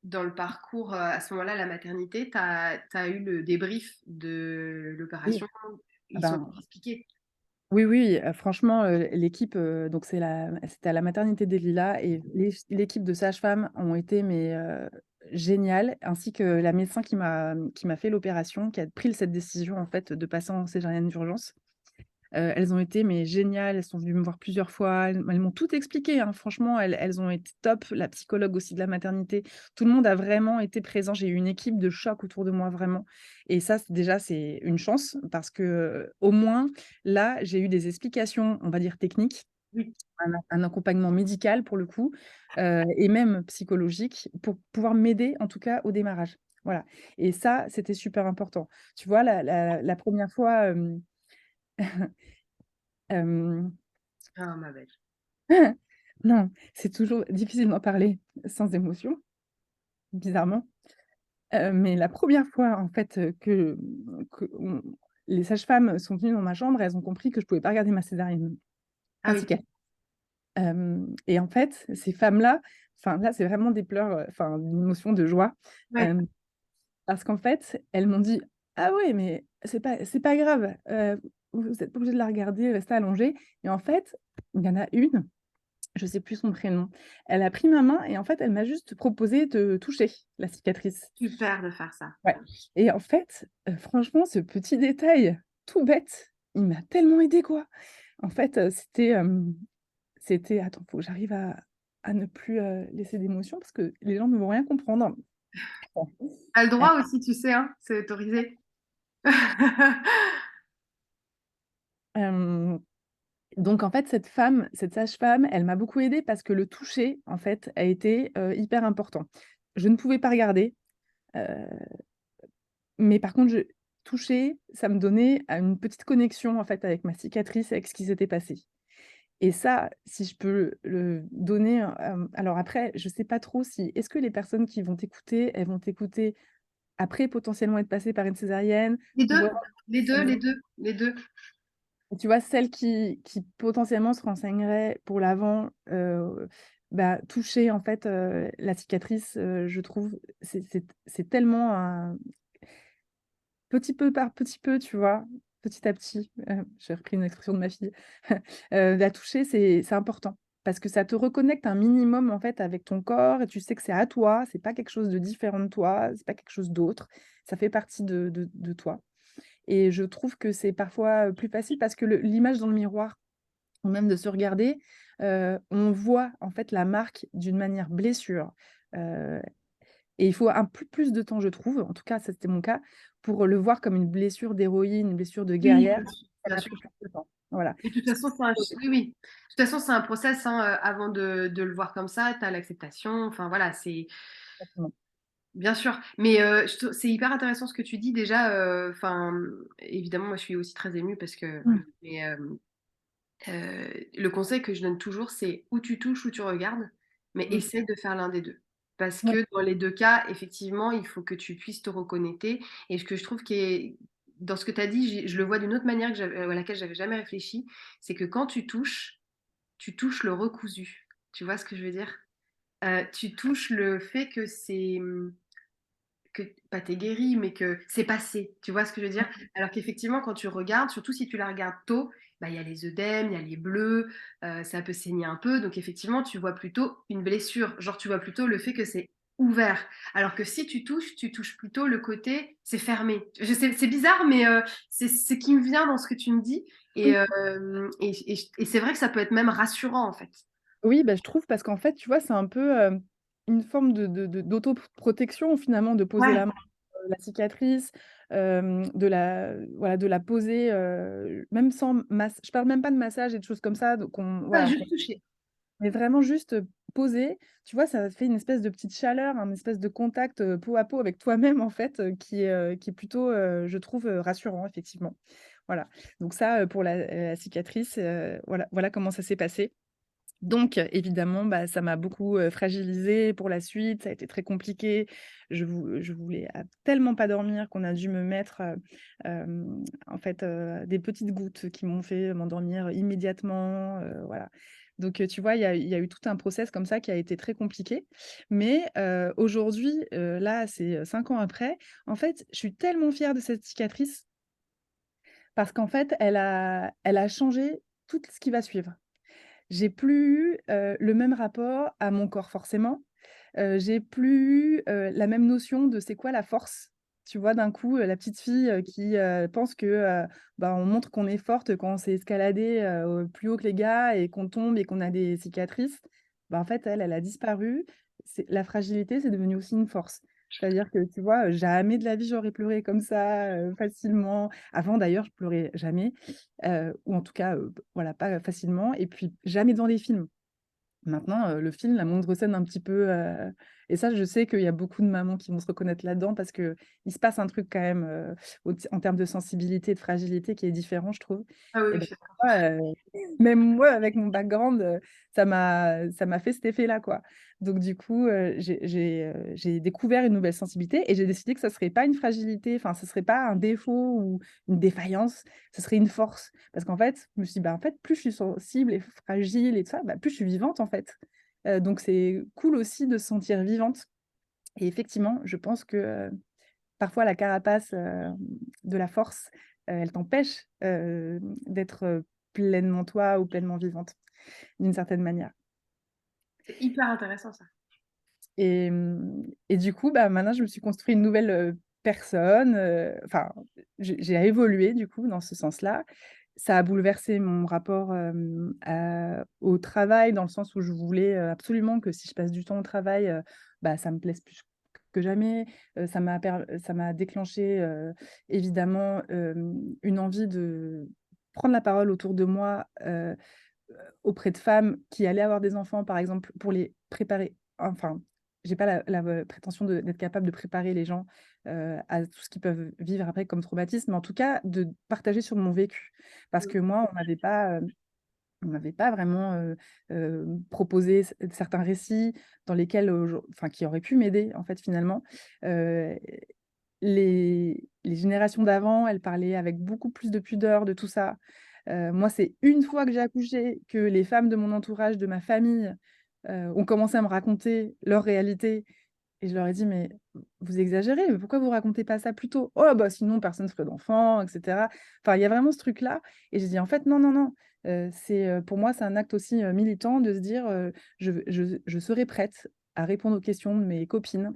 dans le parcours, à ce moment-là, la maternité, tu as eu le débrief de Oui, l'opération? ah Ils sont ben, expliqués? oui, oui, franchement, l'équipe, donc c'était à la maternité des Lilas et l'équipe de sages-femmes ont été mais, géniales, ainsi que la médecin qui m'a fait l'opération, qui a pris cette décision en fait de passer en césarienne d'urgence. Elles ont été mais géniales, elles sont venues me voir plusieurs fois, elles m'ont tout expliqué, hein, franchement, elles ont été top. La psychologue aussi de la maternité, tout le monde a vraiment été présent. J'ai eu une équipe de choc autour de moi, vraiment et ça, c'est une chance parce que, au moins, là, j'ai eu des explications, on va dire techniques, Oui. un accompagnement médical pour le coup, et même psychologique pour pouvoir m'aider, en tout cas, au démarrage. Voilà et ça, c'était super important. Tu vois, la 1re fois, hem Ah ma belle. non, c'est toujours difficile d'en parler sans émotion, bizarrement. Mais la 1re fois en fait, que on les sages-femmes sont venues dans ma chambre, elles ont compris que je pouvais pas regarder ma césarienne, Ah ma oui. cicatrice. Et en fait, ces femmes-là, enfin là, c'est vraiment des pleurs, enfin une émotion de joie, Ouais. hem, parce qu'en fait, elles m'ont dit: «Ah ouais, mais c'est pas grave, vous êtes pas obligés de la regarder, restez allongée» et en fait, il y en a une. Je sais plus son prénom. Elle a pris ma main et en fait, elle m'a juste proposé de toucher la cicatrice. Super de faire ça. Ouais et en fait, franchement, ce petit détail tout bête, il m'a tellement aidée, quoi. En fait, c'était attends, faut que j'arrive à ne plus, laisser d'émotion parce que les gens ne vont rien comprendre. Bon, Tu as le droit aussi, tu sais, hein, c'est autorisé. hem, donc en fait, cette sage-femme, elle m'a beaucoup aidée parce que le toucher, en fait, a été, hyper important. Je ne pouvais pas regarder, heu mais par contre, je toucher, ça me donnait, une petite connexion, en fait, avec ma cicatrice, avec ce qui s'était passé et ça, si je peux le donner, alors après, je sais pas trop si est-ce que les personnes qui vont t'écouter, elles vont t'écouter après potentiellement être passées par une césarienne Les ou 2, vraiment les 2, les 2, les 2. tu vois, celles qui potentiellement se renseigneraient pour l'avant, bah, toucher, en fait, la cicatrice, je trouve, c'est tellement un petit peu par petit peu, tu vois? Petit à petit, j'ai repris une expression de ma fille. La toucher, c'est important parce que ça te reconnecte un minimum, en fait, avec ton corps et tu sais que c'est à toi, c'est pas quelque chose de différent de toi, c'est pas quelque chose d'autre. Ça fait partie de toi et je trouve que c'est parfois, plus facile parce que l'image dans le miroir ou même de se regarder, on voit, en fait, la marque d'une manière blessure, heu et il faut un peu plus de temps, je trouve, en tout cas ça c'était mon cas, pour le voir comme une blessure d'héroïne, une blessure de Oui, guerrière. bien sûr, Ça bien m'a sûr. pris plus de temps. Voilà. Et de toute façon, c'est un ch oui, oui. De toute façon, c'est un process, hein, avant de le voir comme ça, tu as l'acceptation, enfin voilà, c'est Exactement. bien sûr. Mais, je trou c'est hyper intéressant ce que tu dis déjà, enfin, évidemment, moi je suis aussi très émue parce que Mmh. mais, Le conseil que je donne toujours, c'est ou tu touches ou tu regardes, mais Mmh. essaie de faire l'un des 2. Parce Ouais. que dans les 2 cas, effectivement, il faut que tu puisses te reconnecter et ce que je trouve qui est dans ce que tu as dit, je le vois d'une autre manière à laquelle j'avais jamais réfléchi, c'est que quand tu touches le recousu. Tu vois ce que je veux dire? Tu touches le fait que c'est, que pas t'es guéri, mais que c'est passé. Tu vois ce que je veux dire? Alors qu'effectivement, quand tu regardes, surtout si tu la regardes tôt, bah, il y a les œdèmes, il y a les bleus, ça peut saigner un peu. Donc effectivement, tu vois plutôt une blessure. Genre, tu vois plutôt le fait que c'est ouvert. Alors que si tu touches plutôt le côté c'est fermé. Je sais, c'est bizarre, mais c'est ce qui me vient dans ce que tu me dis. Oui. Et c'est vrai que ça peut être même rassurant en fait. Oui, bah, je trouve parce qu'en fait, tu vois, c'est un peu, une forme de d'autoprotection finalement, de poser Ouais, la main sur la cicatrice, de la voilà, de la poser, même sans je parle même pas de massage et de choses comme ça, donc ouais, voilà, juste toucher. mais vraiment juste, poser, tu vois, ça fait une espèce de petite chaleur, un espèce de contact, peau à peau avec toi-même en fait, qui est plutôt, je trouve, rassurant effectivement. Voilà, donc ça, pour la cicatrice, voilà comment ça s'est passé. Donc évidemment, bah, ça m'a beaucoup, fragilisée pour la suite, ça a été très compliqué. Je voulais tellement pas dormir qu'on a dû me mettre, en fait, des petites gouttes qui m'ont fait m'endormir immédiatement, voilà. Donc tu vois, il y a eu tout un process comme ça qui a été très compliqué. Mais aujourd'hui, là, c'est, 5 ans après, en fait, je suis tellement fière de cette cicatrice parce qu'en fait, elle a changé tout ce qui va suivre. J'ai plus eu, le même rapport à mon corps forcément. J'ai plus eu, la même notion de c'est quoi la force. Tu vois? D'un coup, la petite fille, qui, pense que, bah, on montre qu'on est forte quand on sait escalader, plus haut que les gars et qu'on tombe et qu'on a des cicatrices. Bah, en fait, elle a disparu. C'est la fragilité, c'est devenu aussi une force. C'est-à-dire que, tu vois, jamais de la vie j'aurais pleuré comme ça, facilement. Avant d'ailleurs, je pleurais jamais, ou en tout cas, voilà, pas facilement et puis jamais devant des films. Maintenant, le film, la moindre scène un petit peu, et ça, je sais qu'il y a beaucoup de mamans qui vont se reconnaître là-dedans parce qu'il se passe un truc quand même, en termes de sensibilité et de fragilité qui est différent, je trouve Ah oui, et oui, ben, je suis d'accord. ouais, même moi avec mon background, ça m'a fait cet effet-là, quoi. Donc du coup, j'ai découvert une nouvelle sensibilité et j'ai décidé que ça serait pas une fragilité, enfin, ce serait pas un défaut ou une défaillance, ce serait une force. Parce qu'en fait, je me suis dit: «Bah, en fait, plus je suis sensible et fragile et tout ça, bah, plus je suis vivante, en fait». Donc c'est cool aussi de se sentir vivante et effectivement, je pense que, parfois la carapace, de la force, elle t'empêche, d'être, pleinement toi ou pleinement vivante, d'une certaine manière. C'est hyper intéressant ça. Et du coup, bah, maintenant je me suis construit une nouvelle, personne, enfin, j'ai évolué du coup dans ce sens-là. Ça a bouleversé mon rapport, au travail dans le sens où je voulais, absolument que si je passe du temps au travail, bah, ça me plaise plus que jamais. Ça m'a déclenché, évidemment, une envie de prendre la parole autour de moi, auprès de femmes qui allaient avoir des enfants, par exemple, pour les préparer, enfin, j'ai pas la prétention d'être capable de préparer les gens, à tout ce qu'ils peuvent vivre après comme traumatisme, mais en tout cas de partager sur mon vécu. Parce que moi, on m'avait pas vraiment, proposé certains récits dans lesquels, enfin, qui auraient pu m'aider, en fait, finalement. Heu, les générations d'avant, elles parlaient avec beaucoup plus de pudeur de tout ça. Moi, c'est une fois que j'ai accouché que les femmes de mon entourage, de ma famille, ont commencé à me raconter leur réalité et je leur ai dit: «Mais vous exagérez, mais pourquoi vous racontez pas ça plus tôt?» «Oh bah, sinon personne ferait d'enfants» et cetera. Enfin, il y a vraiment ce truc-là et j'ai dit: «En fait, non, non, non, c'est, pour moi, c'est un acte aussi, militant de se dire, je serai prête à répondre aux questions de mes copines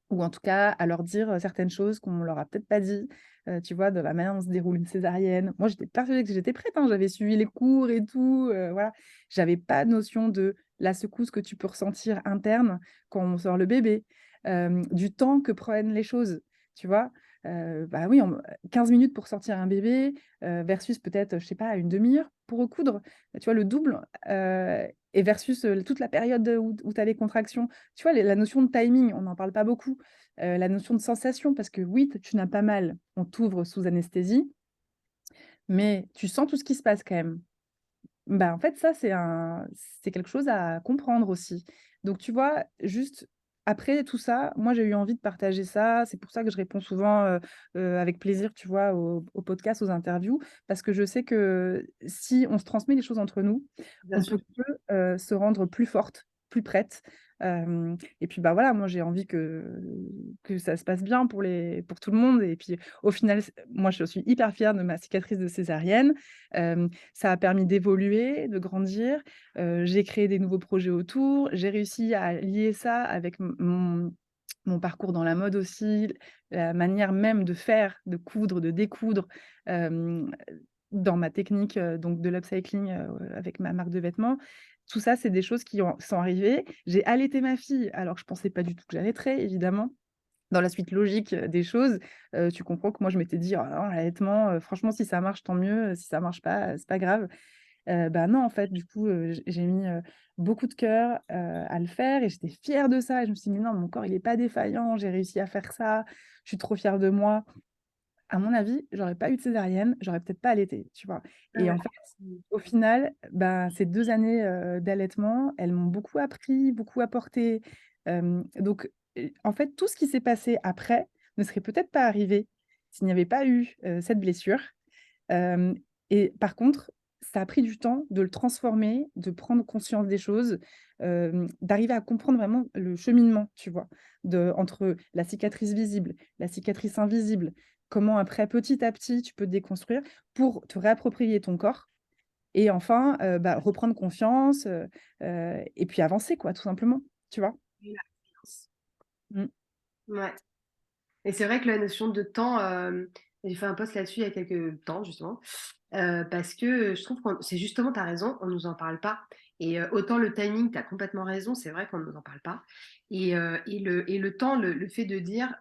ou en tout cas à leur dire, certaines choses qu'on leur a peut-être pas dit, tu vois? De la manière dont se déroule une césarienne. Moi, j'étais persuadée que j'étais prête, hein, j'avais suivi les cours et tout, voilà. J'avais pas notion de la secousse que tu peux ressentir interne quand on sort le bébé, du temps que prennent les choses, tu vois? Bah, oui, 15 minutes pour sortir un bébé, versus peut-être, je sais pas, une demi-heure pour recoudre, tu vois? Le double, et versus, toute la période, où tu as les contractions. Tu vois, la notion de timing, on n'en parle pas beaucoup. La notion de sensation, parce que oui, tu n'as pas mal, on t'ouvre sous anesthésie, mais tu sens tout ce qui se passe quand même. Bah, en fait, ça, c'est quelque chose à comprendre aussi. Donc tu vois, juste après tout ça, moi, j'ai eu envie de partager ça. C'est pour ça que je réponds souvent, avec plaisir, tu vois, aux podcasts, aux interviews, parce que je sais que si on se transmet les choses entre nous, Bien on sûr. peut que, se rendre plus forte, plus prête. Et puis, bah, voilà, moi, j'ai envie que ça se passe bien pour tout le monde et puis, au final, moi, je suis hyper fière de ma cicatrice de césarienne. Ça a permis d'évoluer, de grandir. J'ai créé des nouveaux projets autour. J'ai réussi à lier ça avec mon parcours dans la mode aussi, la manière même de faire, de coudre, de découdre, hem, dans ma technique, donc de l'upcycling, avec ma marque de vêtements. Tout ça, c'est des choses qui sont arrivées. J'ai allaité ma fille, alors que je pensais pas du tout que j'allaiterais, évidemment. Dans la suite logique, des choses, tu comprends que moi je m'étais dit: «Oh là là, l'allaitement, franchement si ça marche tant mieux, si ça marche pas, c'est pas grave». Bah, non en fait du coup, j'ai mis, beaucoup de cœur, à le faire et j'étais fière de ça et je me suis dit: «Mais non, mon corps il est pas défaillant, j'ai réussi à faire ça, je suis trop fière de moi». À mon avis, j'aurais pas eu de césarienne, j'aurais peut-être pas allaité, tu vois? Ah Et ouais. en fait, au final, bah, ces 2 années, d'allaitement, elles m'ont beaucoup appris, beaucoup apporté. Donc en fait, tout ce qui s'est passé après ne serait peut-être pas arrivé s'il n'y avait pas eu, cette blessure. Hem et par contre, ça a pris du temps de le transformer, de prendre conscience des choses, d'arriver à comprendre vraiment le cheminement, tu vois? Entre la cicatrice visible, la cicatrice invisible, comment après petit à petit tu peux te déconstruire pour te réapproprier ton corps et enfin, bah, reprendre confiance, et puis avancer quoi, tout simplement, tu vois? Et la confiance. Mmh. Ouais. Et c'est vrai que la notion de temps, j'ai fait un post là-dessus il y a quelques temps justement, parce que je trouve qu'on c'est justement tu as raison, on nous en parle pas et autant le timing, tu as complètement raison, c'est vrai qu'on ne nous en parle pas et le temps, le fait de dire,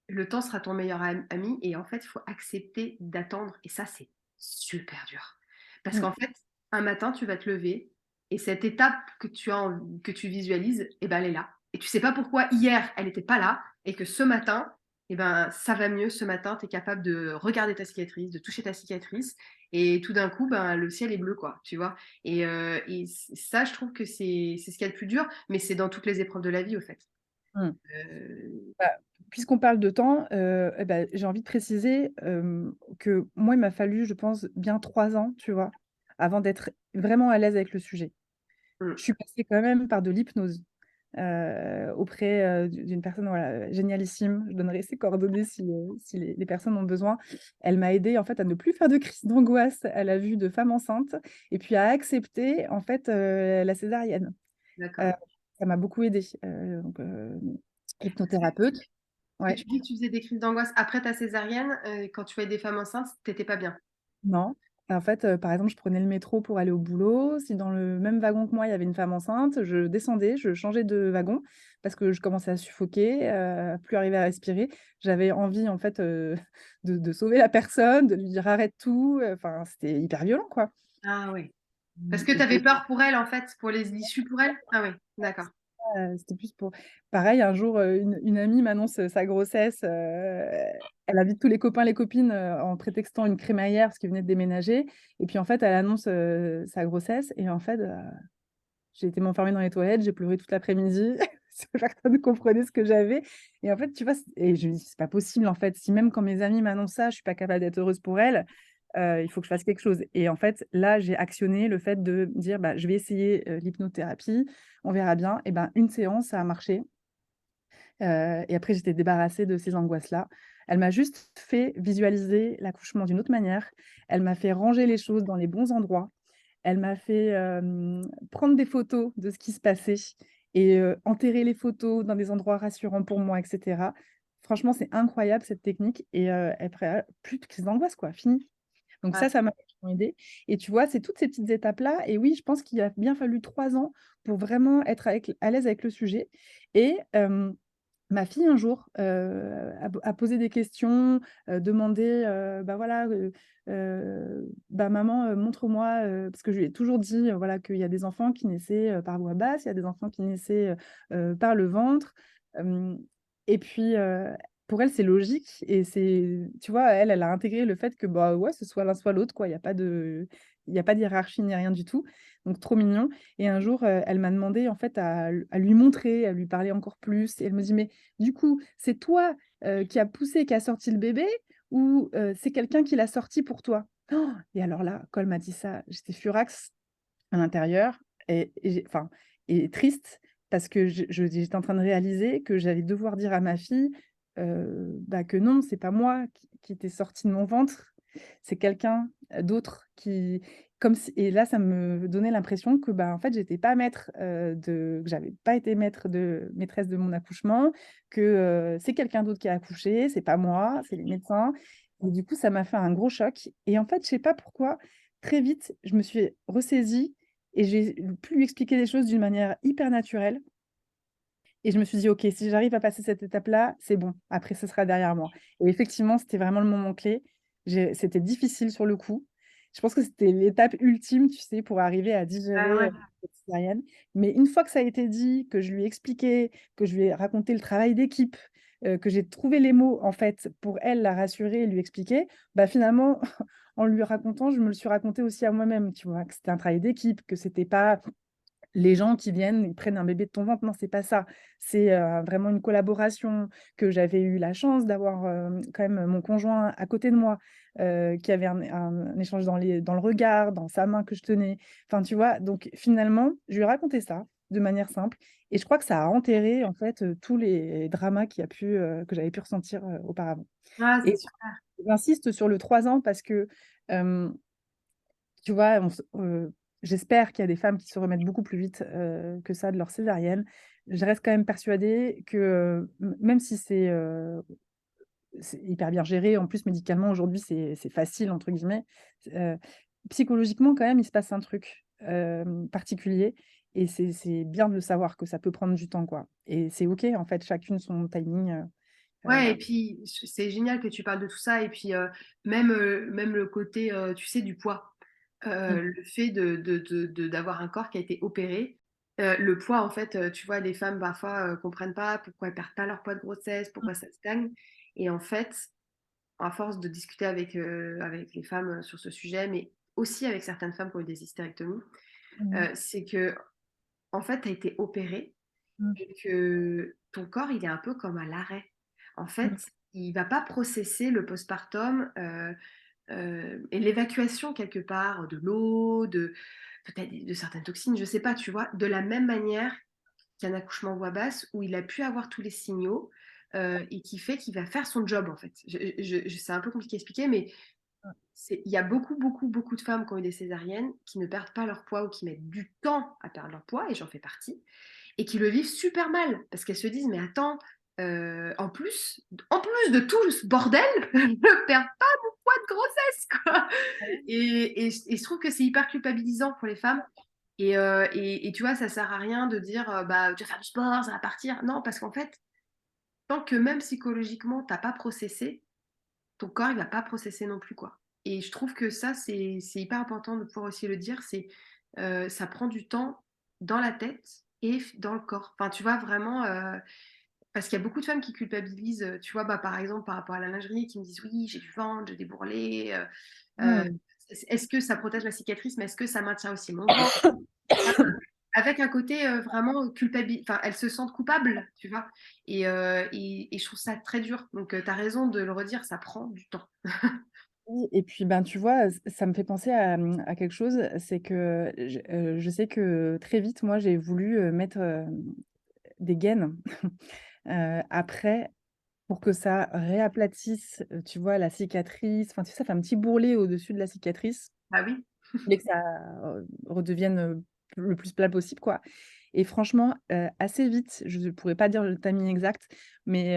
«Le temps sera ton meilleur ami» et en fait, il faut accepter d'attendre et ça, c'est super dur. Parce Mmh. qu'en fait, un matin, tu vas te lever et cette étape que tu visualises et ben, elle est là et tu sais pas pourquoi hier, elle était pas là et que ce matin et ben, ça va mieux. Ce matin, tu es capable de regarder ta cicatrice, de toucher ta cicatrice et tout d'un coup, ben, le ciel est bleu, quoi, tu vois? Et ça, je trouve que c'est ce qu'il y a de plus dur, mais c'est dans toutes les épreuves de la vie, au fait. Mmh. Heu, Bah, puisqu'on parle de temps, et bah, j'ai envie de préciser, que moi, il m'a fallu, je pense, bien 3 ans, tu vois? Avant d'être vraiment à l'aise avec le sujet. mmh, Je suis passée quand même par de l'hypnose, auprès, d'une personne, voilà, génialissime. Je donnerai ses coordonnées si les personnes ont besoin. Elle m'a aidée, en fait, à ne plus faire de crise d'angoisse à la vue de femmes enceintes et puis à accepter, en fait, la césarienne. Heu, d'accord. Ça m'a beaucoup aidée, donc hypnothérapeute, Et ouais. tu dis que tu faisais des crises d'angoisse après ta césarienne, quand tu voyais des femmes enceintes, tu étais pas bien? Non. En fait, par exemple, je prenais le métro pour aller au boulot. Si dans le même wagon que moi, il y avait une femme enceinte, je descendais, je changeais de wagon parce que je commençais à suffoquer, à plus arriver à respirer. J'avais envie, en fait, de sauver la personne, de lui dire: «Arrête tout», enfin, c'était hyper violent, quoi. Ah ouais. Parce Mmh que tu et avais peur pour elle, en fait, pour l'issue pour elle? Ah oui, d'accord. c'était plus pour pareil, un jour, une amie m'annonce, sa grossesse, elle invite tous les copains, les copines, en prétextant une crémaillère parce qu'ils venaient de déménager et puis, en fait, elle annonce, sa grossesse et en fait, j'ai été m'enfermer dans les toilettes, j'ai pleuré toute l'après-midi, parce que personne ne comprenait ce que j'avais et en fait, tu vois? Et je me dis: «C'est pas possible, en fait, si même quand mes amis m'annoncent ça, je suis pas capable d'être heureuse pour elles, il faut que je fasse quelque chose» et en fait, là, j'ai actionné le fait de me dire: «Bah, je vais essayer, l'hypnothérapie, on verra bien» et ben, une séance, ça a marché, et après j'étais débarrassée de ces angoisses-là. Elle m'a juste fait visualiser l'accouchement d'une autre manière. Elle m'a fait ranger les choses dans les bons endroits. Elle m'a fait, prendre des photos de ce qui se passait et enterrer les photos dans des endroits rassurants pour moi et cetera. Franchement, c'est incroyable cette technique et après, plus de crise d'angoisse quoi, fini. Donc Ouais. ça m'a vachement aidée et tu vois, c'est toutes ces petites étapes-là et oui, je pense qu'il a bien fallu 3 ans pour vraiment être à l'aise avec le sujet et ma fille un jour, a posé des questions, demandé, bah, voilà, bah, maman, montre-moi, parce que je lui ai toujours dit, voilà, qu'il y a des enfants qui naissaient, par voie basse, il y a des enfants qui naissaient, par le ventre, hem et puis, pour elle, c'est logique et c'est tu vois, elle a intégré le fait que, bah, ouais, ce soit l'un soit l'autre, quoi. Il y a pas de hiérarchie ni rien du tout, donc trop mignon et un jour, elle m'a demandé, en fait, à lui montrer, à lui parler encore plus et elle me dit: «Mais du coup, c'est toi, qui a poussé, qui a sorti le bébé ou c'est quelqu'un qui l'a sorti pour toi?» Oh, et alors là, quand elle m'a dit ça, j'étais furax à l'intérieur et triste parce que j'étais en train de réaliser que j'allais devoir dire à ma fille, bah, que non, c'est pas moi qui t'ai sorti de mon ventre, c'est quelqu'un, d'autre qui comme si et là, ça me donnait l'impression que, bah, en fait, j'étais pas maître, que j'avais pas été maîtresse de mon accouchement, que, c'est quelqu'un d'autre qui a accouché, c'est pas moi, c'est les médecins et du coup, ça m'a fait un gros choc et en fait, je sais pas pourquoi, très vite, je me suis ressaisie et j'ai pu lui expliquer les choses d'une manière hyper naturelle et je me suis dit: «OK, si j'arrive à passer cette étape-là, c'est bon, après ce sera derrière moi» et effectivement, c'était vraiment le moment clé. C'était difficile sur le coup. Je pense que c'était l'étape ultime, tu sais, pour arriver à Ah digérer, ouais. cette césarienne. Mais une fois que ça a été dit, que je lui ai expliqué, que je lui ai raconté le travail d'équipe, que j'ai trouvé les mots, en fait, pour elle, la rassurer et lui expliquer, bah, finalement, en lui racontant, je me le suis raconté aussi à moi-même, tu vois? Que c'était un travail d'équipe, que c'était pas les gens qui viennent, ils prennent un bébé de ton ventre, non, c'est pas ça. C'est, vraiment une collaboration, que j'avais eu la chance d'avoir, quand même mon conjoint à côté de moi, qui avait un échange dans le regard, dans sa main que je tenais. Enfin, tu vois? Donc finalement, je lui ai raconté ça, de manière simple et je crois que ça a enterré, en fait, tous les dramas que j'avais pu ressentir, auparavant Ah, c'est et super. j'insiste sur le 3 ans parce que, hem tu vois, j'espère qu'il y a des femmes qui se remettent beaucoup plus vite, que ça de leur césarienne. Je reste quand même persuadée que, même si c'est hyper bien géré, en plus médicalement aujourd'hui c'est «facile» entre guillemets, heu, psychologiquement quand même il se passe un truc, particulier et c'est bien de le savoir que ça peut prendre du temps, quoi et c'est OK en fait, chacune son timing, Ouais et voilà. puis c'est génial que tu parles de tout ça et puis, même le côté, tu sais, du poids. Mmh, Le fait d'avoir un corps qui a été opéré, le poids en fait, tu vois, les femmes parfois, comprennent pas pourquoi elles perdent pas leur poids de grossesse, mmh, pourquoi ça stagne et en fait, à force de discuter avec les femmes, sur ce sujet, mais aussi avec certaines femmes qui ont eu des hystérectomies, mmh, c'est qu'en fait, tu as été opérée mmh, et que ton corps, il est un peu comme à l'arrêt. En mmh, fait, il va pas processer le postpartum, et l'évacuation quelque part de l'eau, de peut-être de certaines toxines, je sais pas, tu vois? De la même manière qu'un accouchement voix basse où il a pu avoir tous les signaux, et qui fait qu'il va faire son job, en fait. Je c'est un peu compliqué à expliquer, mais il y a beaucoup, beaucoup, beaucoup de femmes qui ont eu des césariennes qui ne perdent pas leur poids ou qui mettent du temps à perdre leur poids et j'en fais partie et qui le vivent super mal parce qu'elles se disent: «Mais attends, en plus de tout ce bordel, je ne perds pas mon poids de grossesse, quoi!» et je trouve que c'est hyper culpabilisant pour les femmes et tu vois, ça sert à rien de dire, «Bah, tu vas faire du sport, ça va partir». Non, parce qu'en fait, tant que même psychologiquement, tu as pas processé, ton corps, il va pas processer non plus, quoi et je trouve que ça, c'est hyper important de pouvoir aussi le dire, ça prend du temps dans la tête et dans le corps. Enfin, tu vois, vraiment, parce qu'il y a beaucoup de femmes qui culpabilisent, tu vois, bah, par exemple, par rapport à la lingerie, qui me disent: «Oui, j'ai du ventre, j'ai des bourrelets, heu, mmh. est-ce que ça protège ma cicatrice, mais est-ce que ça maintient aussi mon ventre?» Avec un côté, vraiment enfin, elles se sentent coupables, tu vois? Et je trouve ça très dur. Donc, tu as raison de le redire, ça prend du temps. Oui et puis, ben, tu vois, ça me fait penser à quelque chose, c'est que je sais que très vite, moi, j'ai voulu, mettre, des gaines, après pour que ça réaplatisse, tu vois, la cicatrice. Enfin, tu sais, ça fait un petit bourrelet au-dessus de la cicatrice. Bah oui. Mais que ça, redevienne, le plus plat possible, quoi et franchement, assez vite, je ne pourrais pas dire le timing exact, mais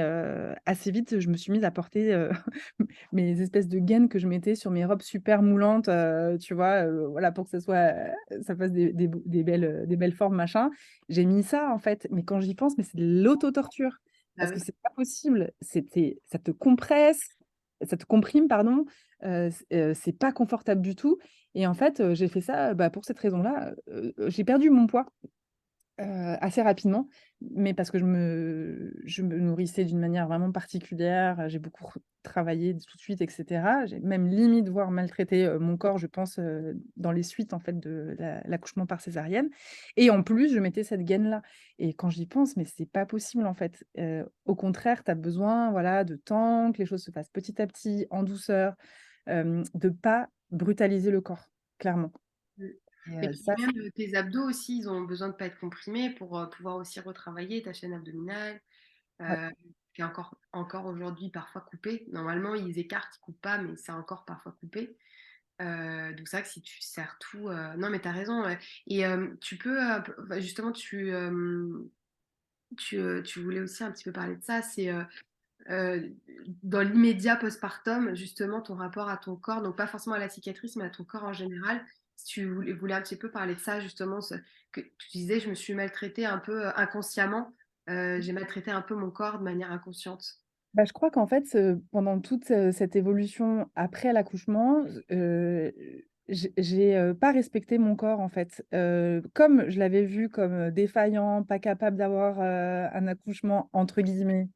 assez vite, je me suis mise à porter, mes espèces de gaines que je mettais sur mes robes super moulantes, tu vois? Voilà, pour que ça soit, ça fasse des belles formes, machin. J'ai mis ça, en fait, mais quand j'y pense, mais c'est de l'auto-torture Bah parce que oui. c'est pas possible. Ça te compresse, ça te comprime, pardon, c'est pas confortable du tout et en fait, j'ai fait ça, bah, pour cette raison-là, j'ai perdu mon poids Assez rapidement, mais parce que je me nourrissais d'une manière vraiment particulière, j'ai beaucoup travaillé tout de suite et cetera. J'ai même limite voire maltraité, mon corps, je pense, dans les suites en fait de l'accouchement par césarienne et en plus, je mettais cette gaine-là et quand j'y pense, mais c'est pas possible en fait. Au contraire, tu as besoin, voilà, de temps, que les choses se fassent petit à petit, en douceur, de pas brutaliser le corps, clairement Mmh. et Et puis ça même, tes abdos aussi, ils ont besoin de pas être comprimés pour, pouvoir aussi retravailler ta chaîne abdominale, ouais. qui est encore aujourd'hui parfois coupée. Normalement, ils écartent, ils coupent pas, mais c'est encore parfois coupé. Donc c'est vrai que si tu serres tout, non mais tu as raison, ouais. Et tu peux, bah, justement tu voulais aussi un petit peu parler de ça, c'est, dans l'immédiat postpartum, justement, ton rapport à ton corps, donc pas forcément à la cicatrice, mais à ton corps en général. Si tu voulais un petit peu parler de ça, justement, que tu disais, je me suis maltraitée un peu inconsciemment, j'ai maltraité un peu mon corps de manière inconsciente. Bah, je crois qu'en fait, pendant toute, cette évolution après l'accouchement, j'ai pas respecté mon corps, en fait. Comme je l'avais vu comme, défaillant, pas capable d'avoir, un accouchement entre guillemets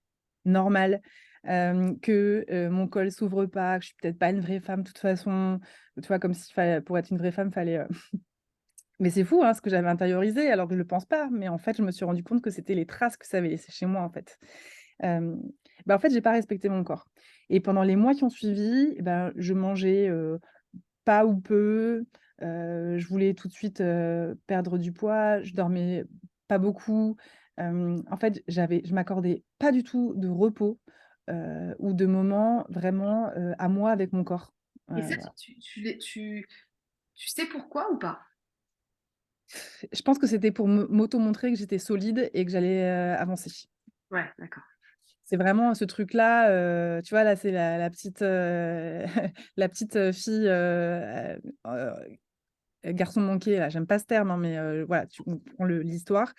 «normal», que, mon col s'ouvre pas, que je suis peut-être pas une vraie femme de toute façon. Tu vois? Comme s'il fallait pour être une vraie femme, fallait, mais c'est fou, hein, ce que j'avais intériorisé alors que je le pense pas, mais en fait, je me suis rendu compte que c'était les traces que ça avait laissées chez moi, en fait. Hem, Bah, en fait, j'ai pas respecté mon corps et pendant les mois qui ont suivi, eh ben, je mangeais, pas ou peu, je voulais tout de suite, perdre du poids, je dormais pas beaucoup. En fait, je m'accordais pas du tout de repos, ou de moments vraiment, à moi avec mon corps. Et ça, Voilà. tu sais pourquoi ou pas? Je pense que c'était pour m'auto-montrer que j'étais solide et que j'allais, avancer. Ouais, d'accord. C'est vraiment ce truc-là, tu vois, là, c'est la petite, la petite, fille, garçon manqué, là, j'aime pas ce terme, hein, mais voilà, tu comprends l'histoire,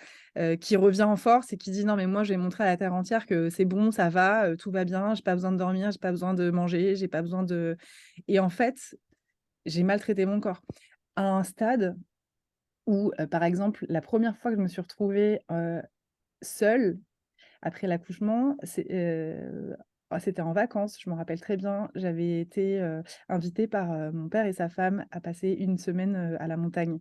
qui revient en force et qui dit: «Non, mais moi, je vais montrer à la terre entière que c'est bon, ça va, tout va bien, j'ai pas besoin de dormir, j'ai pas besoin de manger, j'ai pas besoin de» et en fait, j'ai maltraité mon corps. À un stade où, par exemple, la première fois que je me suis retrouvée, seule après l'accouchement, c'était en vacances, je me rappelle très bien. J'avais été, invitée par, mon père et sa femme à passer une semaine, à la montagne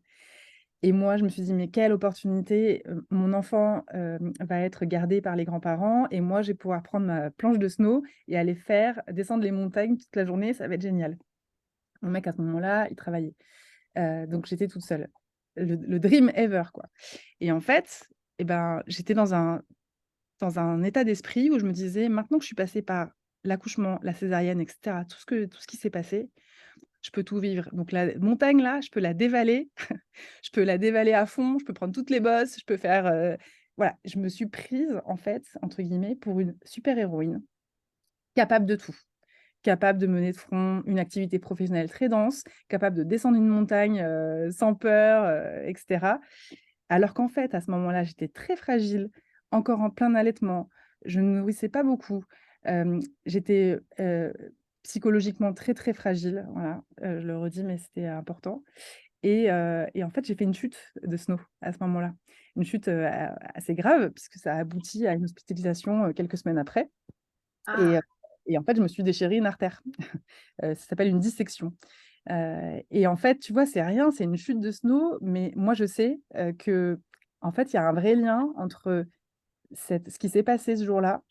et moi, je me suis dit: «Mais quelle opportunité, mon enfant, va être gardé par les grands-parents et moi, je vais pouvoir prendre ma planche de snow et aller faire descendre les montagnes toute la journée, ça va être génial». Mon mec, à ce moment-là, il travaillait, donc j'étais toute seule. Le dream ever, quoi et en fait, et ben, j'étais dans un état d'esprit où je me disais: «Maintenant que je suis passée par l'accouchement, la césarienne et cetera, tout ce qui s'est passé, je peux tout vivre». Donc la montagne là, je peux la dévaler, je peux la dévaler à fond, je peux prendre toutes les bosses, je peux faire, voilà. Je me suis prise en fait, entre guillemets, pour une super héroïne, capable de tout. Capable de mener de front une activité professionnelle très dense, capable de descendre une montagne, sans peur, et cetera. Alors qu'en fait, à ce moment-là, j'étais très fragile, encore en plein allaitement, je ne nourrissais pas beaucoup, j'étais, psychologiquement très, très fragile, voilà, je le redis, mais c'était important et en fait, j'ai fait une chute de snow à ce moment-là. Une chute, assez grave puisque ça a abouti à une hospitalisation, quelques semaines après et Ah! heu et en fait, je me suis déchiré une artère. Ça s'appelle une dissection. Et en fait, tu vois, c'est rien, c'est une chute de snow, mais moi je sais, qu'en fait, il y a un vrai lien entre ce qui s'est passé ce jour-là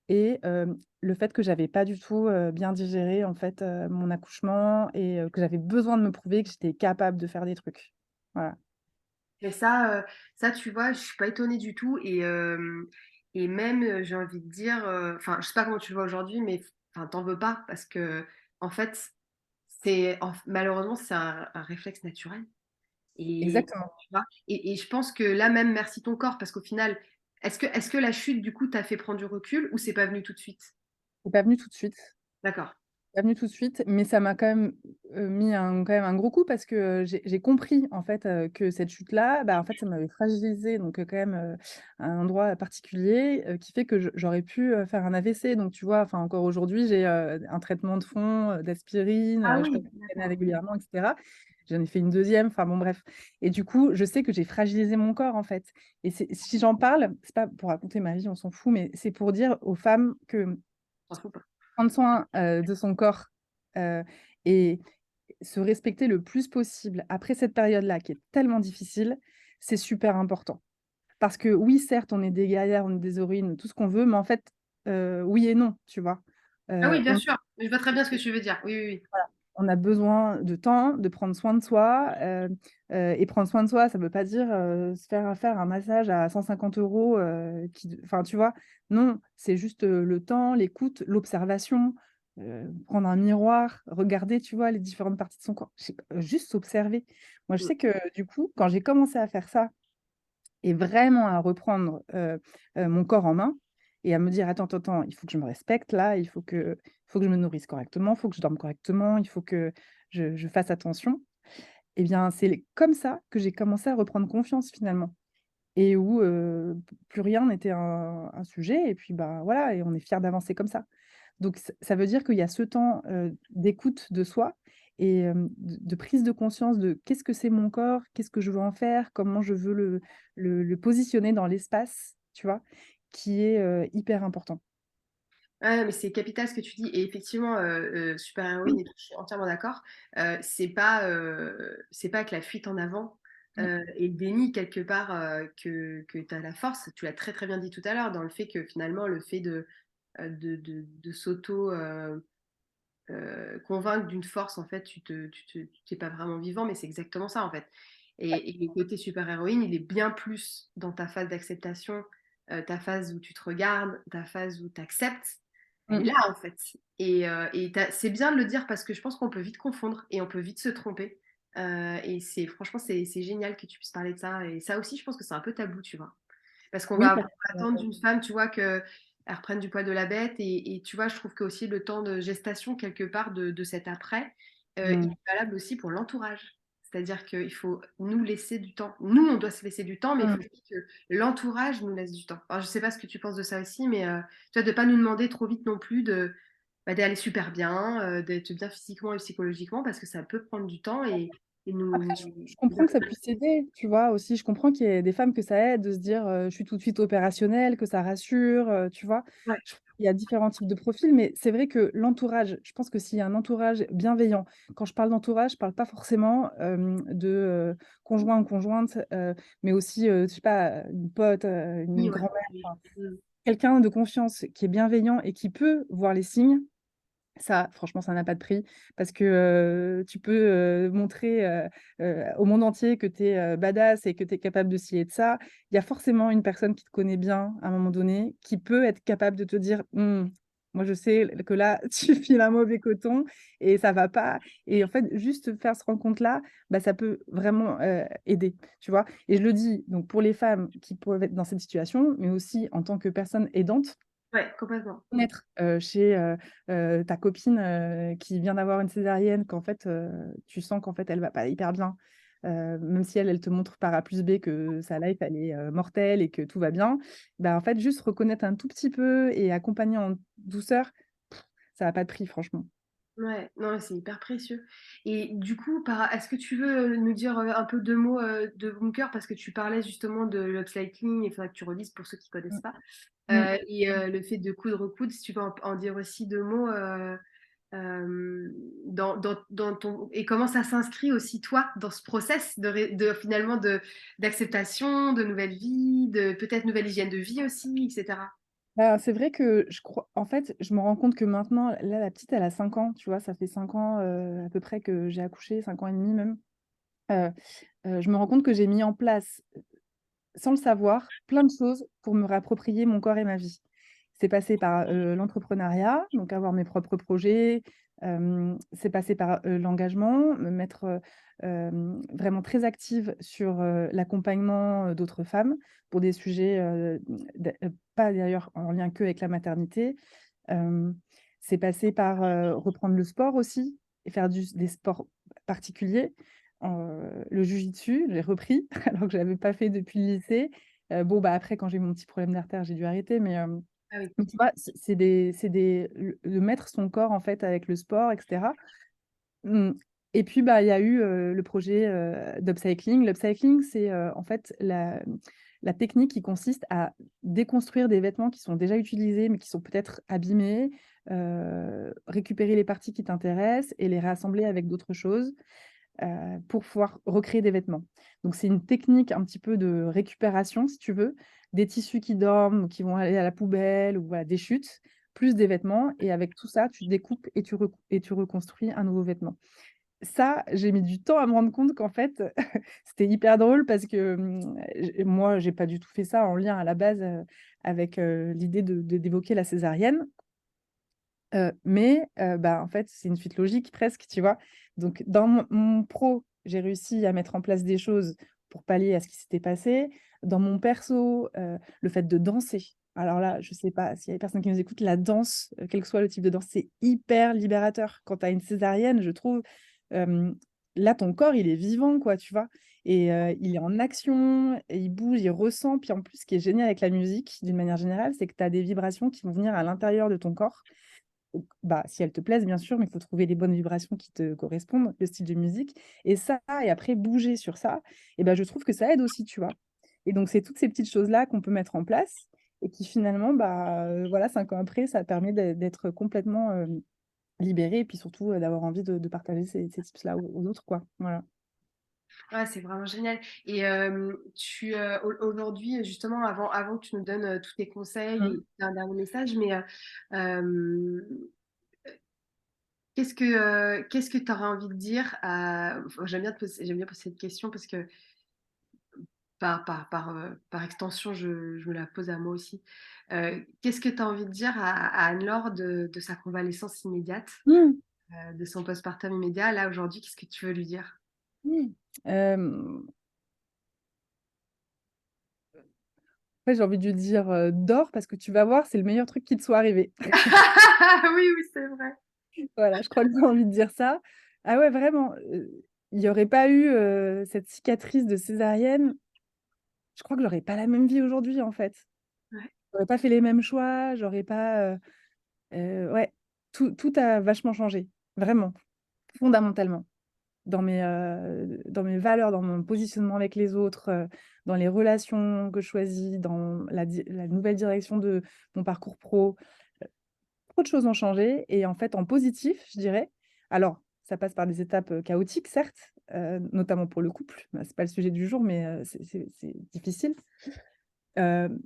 et le fait que j'avais pas du tout, bien digéré, en fait, mon accouchement et que j'avais besoin de me prouver que j'étais capable de faire des trucs. Voilà. Et ça, tu vois, je suis pas étonnée du tout et même, j'ai envie de dire, enfin, je sais pas comment tu le vois aujourd'hui, mais enfin, t'en veux pas parce qu'en fait, malheureusement, c'est un réflexe naturel et Exactement. tu vois? Et je pense que là, même merci ton corps parce qu'au final, est-ce que la chute, du coup, t'a fait prendre du recul ou c'est pas venu tout de suite? C'est pas venu tout de suite. D'accord. Pas venu tout de suite, mais ça m'a quand même, mis quand même un gros coup parce que, j'ai compris en fait, que cette chute-là, bah, en fait, ça m'avait fragilisée donc, quand même, à un endroit particulier, qui fait que j'aurais pu, faire un AVC donc tu vois? Enfin, encore aujourd'hui, j'ai, un traitement de fond, d'aspirine, Ah je passe oui, des scanners d'accord. régulièrement et cetera j'en ai fait une deuxième, enfin bon bref. Et du coup, je sais que j'ai fragilisé mon corps en fait. Et si j'en parle, c'est pas pour raconter ma vie, on s'en fout, mais c'est pour dire aux femmes que T'en fous pas. prendre soin de son corps et se respecter le plus possible après cette période-là qui est tellement difficile, c'est super important. Parce que oui, certes, on est des guerrières, on est des héroïnes, tout ce qu'on veut, mais en fait, oui et non, tu vois. Ah oui, bien On sûr. Je vois très bien ce que tu veux dire. Oui, oui, oui. on a besoin de temps, de prendre soin de soi. Et prendre soin de soi, ça ne veut pas dire se faire un massage à 150 euros. Enfin, tu vois, non, c'est juste le temps, l'écoute, l'observation, prendre un miroir, regarder, tu vois, les différentes parties de son corps. Juste s'observer. Moi, je Mm. sais que du coup, quand j'ai commencé à faire ça et vraiment à reprendre mon corps en main et à me dire: «Attends, attends, attends, il faut que je me respecte là, il faut que je me nourrisse correctement, il faut que je dorme correctement, il faut que je fasse attention». Et bien, c'est comme ça que j'ai commencé à reprendre confiance finalement et où, plus rien n'était un sujet et puis, bah, voilà et on est fiers d'avancer comme ça. Donc ça veut dire qu'il y a ce temps, d'écoute de soi et de prise de conscience de: «Qu'est-ce que c'est mon corps? Qu'est-ce que je veux en faire? Comment je veux le positionner dans l'espace?» tu vois? Qui est, hyper important. Ah, mais c'est capital ce que tu dis. Et effectivement, super-héroïne et tout, je suis entièrement d'accord. C'est pas que la fuite en avant Mmh. et le déni quelque part que tu as la force. Tu l'as très très bien dit tout à l'heure, dans le fait que finalement, le fait de s'auto convaincre d'une force, en fait, tu t'es pas vraiment vivant, mais c'est exactement ça, en fait. Et le côté super-héroïne, il est bien plus dans ta phase d'acceptation, ta phase où tu te regardes, ta phase où tu acceptes. Elle est Mmh. là, en fait. C'est bien de le dire parce que je pense qu'on peut vite confondre et on peut vite se tromper. Et franchement, c'est génial que tu puisses parler de ça. Et ça aussi, je pense que c'est un peu tabou, tu vois. Parce qu'on Oui, va parce attendre d'une femme, tu vois, qu'elle reprenne du poil de la bête. Et tu vois, je trouve que aussi le temps de gestation, quelque part, de cet après, il mmh. est valable aussi pour l'entourage. C'est-à-dire qu'il faut nous laisser du temps. Nous, on doit se laisser du temps, mais il Mmh. faut aussi que l'entourage nous laisse du temps. Alors, je ne sais pas ce que tu penses de ça aussi, mais tu vois, de ne pas nous demander trop vite non plus d'aller super bien, d'être bien physiquement et psychologiquement, parce que ça peut prendre du temps et Après, je comprends que ça puisse aider, tu vois? Aussi, je comprends qu'il y ait des femmes que ça aide de se dire, «Je suis tout de suite opérationnelle», que ça rassure, tu vois? Ouais, Il y a différents types de profils, mais c'est vrai que l'entourage, je pense que s'il y a un entourage bienveillant, quand je parle d'entourage, je parle pas forcément, de, conjoint ou conjointe, mais aussi, je sais pas, une pote, une oui, ouais. grand-mère, Oui. enfin, Mm. quelqu'un de confiance qui est bienveillant et qui peut voir les signes. Ça, franchement, ça n'a pas de prix parce que, tu peux, montrer, au monde entier que tu es, badass et que tu es capable de ci et de ça. Il y a forcément une personne qui te connaît bien, à un moment donné, qui peut être capable de te dire: «Mmh, moi, je sais que là, tu files un mauvais coton et ça va pas» et en fait, juste faire ce rencontre-là, bah, ça peut vraiment, aider, tu vois? Et je le dis donc pour les femmes qui peuvent être dans cette situation, mais aussi en tant que personne aidante. Ouais, complètement. Connaître, chez, ta copine, qui vient d'avoir une césarienne, qu'en fait, tu sens qu'en fait, elle va pas hyper bien, même si elle te montre par A plus B que sa life, elle est, mortelle et que tout va bien. Bah, en fait, juste reconnaître un tout petit peu et accompagner en douceur, ça a pas de prix franchement. Ouais, non, c'est hyper précieux. Et du coup, est-ce que tu veux nous dire un peu deux mots de Bunker parce que tu parlais justement de l'upcycling, il faudrait que tu relises pour ceux qui ne connaissent Mmh. pas. Mmh. Le fait de coudre, si tu veux en dire aussi deux mots dans ton et comment ça s'inscrit aussi toi dans ce process finalement d'acceptation, de nouvelle vie, de peut-être nouvelle hygiène de vie aussi, etc. Bah, c'est vrai que je crois en fait, je me rends compte que maintenant, là, la petite, elle a 5 ans, tu vois? Ça fait 5 ans, à peu près que j'ai accouché, 5 ans et demi même. Heu je me rends compte que j'ai mis en place sans le savoir, plein de choses pour me réapproprier mon corps et ma vie. C'est passé par, l'entrepreneuriat, donc avoir mes propres projets, c'est passé par, l'engagement, me mettre, vraiment très active sur, l'accompagnement, d'autres femmes pour des sujets, pas d'ailleurs en lien qu'avec la maternité. Hem, c'est passé par, reprendre le sport aussi et faire des sports particuliers. Le jiu-jitsu, j'ai repris alors que je l'avais pas fait depuis le lycée. Bon, bah, après quand j'ai eu mon petit problème d'artère, j'ai dû arrêter Ah oui. mais tu vois, c'est des le mettre son corps en fait avec le sport et cetera. Mmh Et puis, bah, il y a eu, le projet, d'upcycling. L'upcycling, c'est, en fait, la technique qui consiste à déconstruire des vêtements qui sont déjà utilisés, mais qui sont peut-être abîmés, récupérer les parties qui t'intéressent et les réassembler avec d'autres choses, pour pouvoir recréer des vêtements. Donc c'est une technique un petit peu de récupération, si tu veux, des tissus qui dorment ou qui vont aller à la poubelle ou voilà, des chutes, plus des vêtements et avec tout ça, tu découpes et tu reconstruis un nouveau vêtement. Ça, j'ai mis du temps à me rendre compte qu'en fait, c'était hyper drôle parce que, moi, j'ai pas du tout fait ça en lien à la base, avec, l'idée d'évoquer la césarienne. Bah, en fait, c'est une suite logique presque, tu vois? Donc dans mon pro, j'ai réussi à mettre en place des choses pour pallier à ce qui s'était passé. Dans mon perso, le fait de danser. Alors là, je sais pas s'il y a des personnes qui nous écoutent, la danse, quel que soit le type de danse, c'est hyper libérateur. Quand tu as une césarienne, je trouve, hem, là, ton corps, il est vivant, quoi, tu vois? Et il est en action et il bouge, il ressent. Puis en plus, ce qui est génial avec la musique, d'une manière générale, c'est que tu as des vibrations qui vont venir à l'intérieur de ton corps bah, si elles te plaisent bien sûr, mais il faut trouver les bonnes vibrations qui te correspondent, le style de musique et ça et après bouger sur ça et bah, je trouve que ça aide aussi, tu vois? Et donc c'est toutes ces petites choses-là qu'on peut mettre en place et qui finalement, bah, voilà 5 ans après, ça permet d'être complètement, libérée et puis surtout, d'avoir envie de partager ces tips-là aux autres, quoi. Voilà. Ouais, c'est vraiment génial et aujourd'hui, justement, avant que tu nous donnes, tous tes conseils Mmh. et un dernier message, mais hem, qu'est-ce que tu aurais envie de dire à enfin, j'aime bien poser cette question parce que par extension, je me la pose à moi aussi. Qu'est-ce que tu as envie de dire à Anne-Laure de sa convalescence immédiate, Mmh. de son postpartum immédiat? Là, aujourd'hui, qu'est-ce que tu veux lui dire? Mmh. Hem, ouais, j'ai envie de lui dire, «Dors parce que tu vas voir, c'est le meilleur truc qui te soit arrivé». Oui, oui, c'est vrai. Voilà, je crois que j'ai envie de dire ça. Ah ouais, vraiment, il y aurait pas eu, cette cicatrice de césarienne, je crois que j'aurais pas la même vie aujourd'hui, en fait. Ouais. J'aurais pas fait les mêmes choix, j'aurais pas, ouais, tout a vachement changé, vraiment, fondamentalement. Dans mes valeurs, dans mon positionnement avec les autres, dans les relations que je choisis, dans la nouvelle direction de mon parcours pro. Trop de choses ont changé et en fait en positif, je dirais. Alors, ça passe par des étapes, chaotiques certes, notamment pour le couple. Bah, c'est pas le sujet du jour, mais c'est difficile, hem,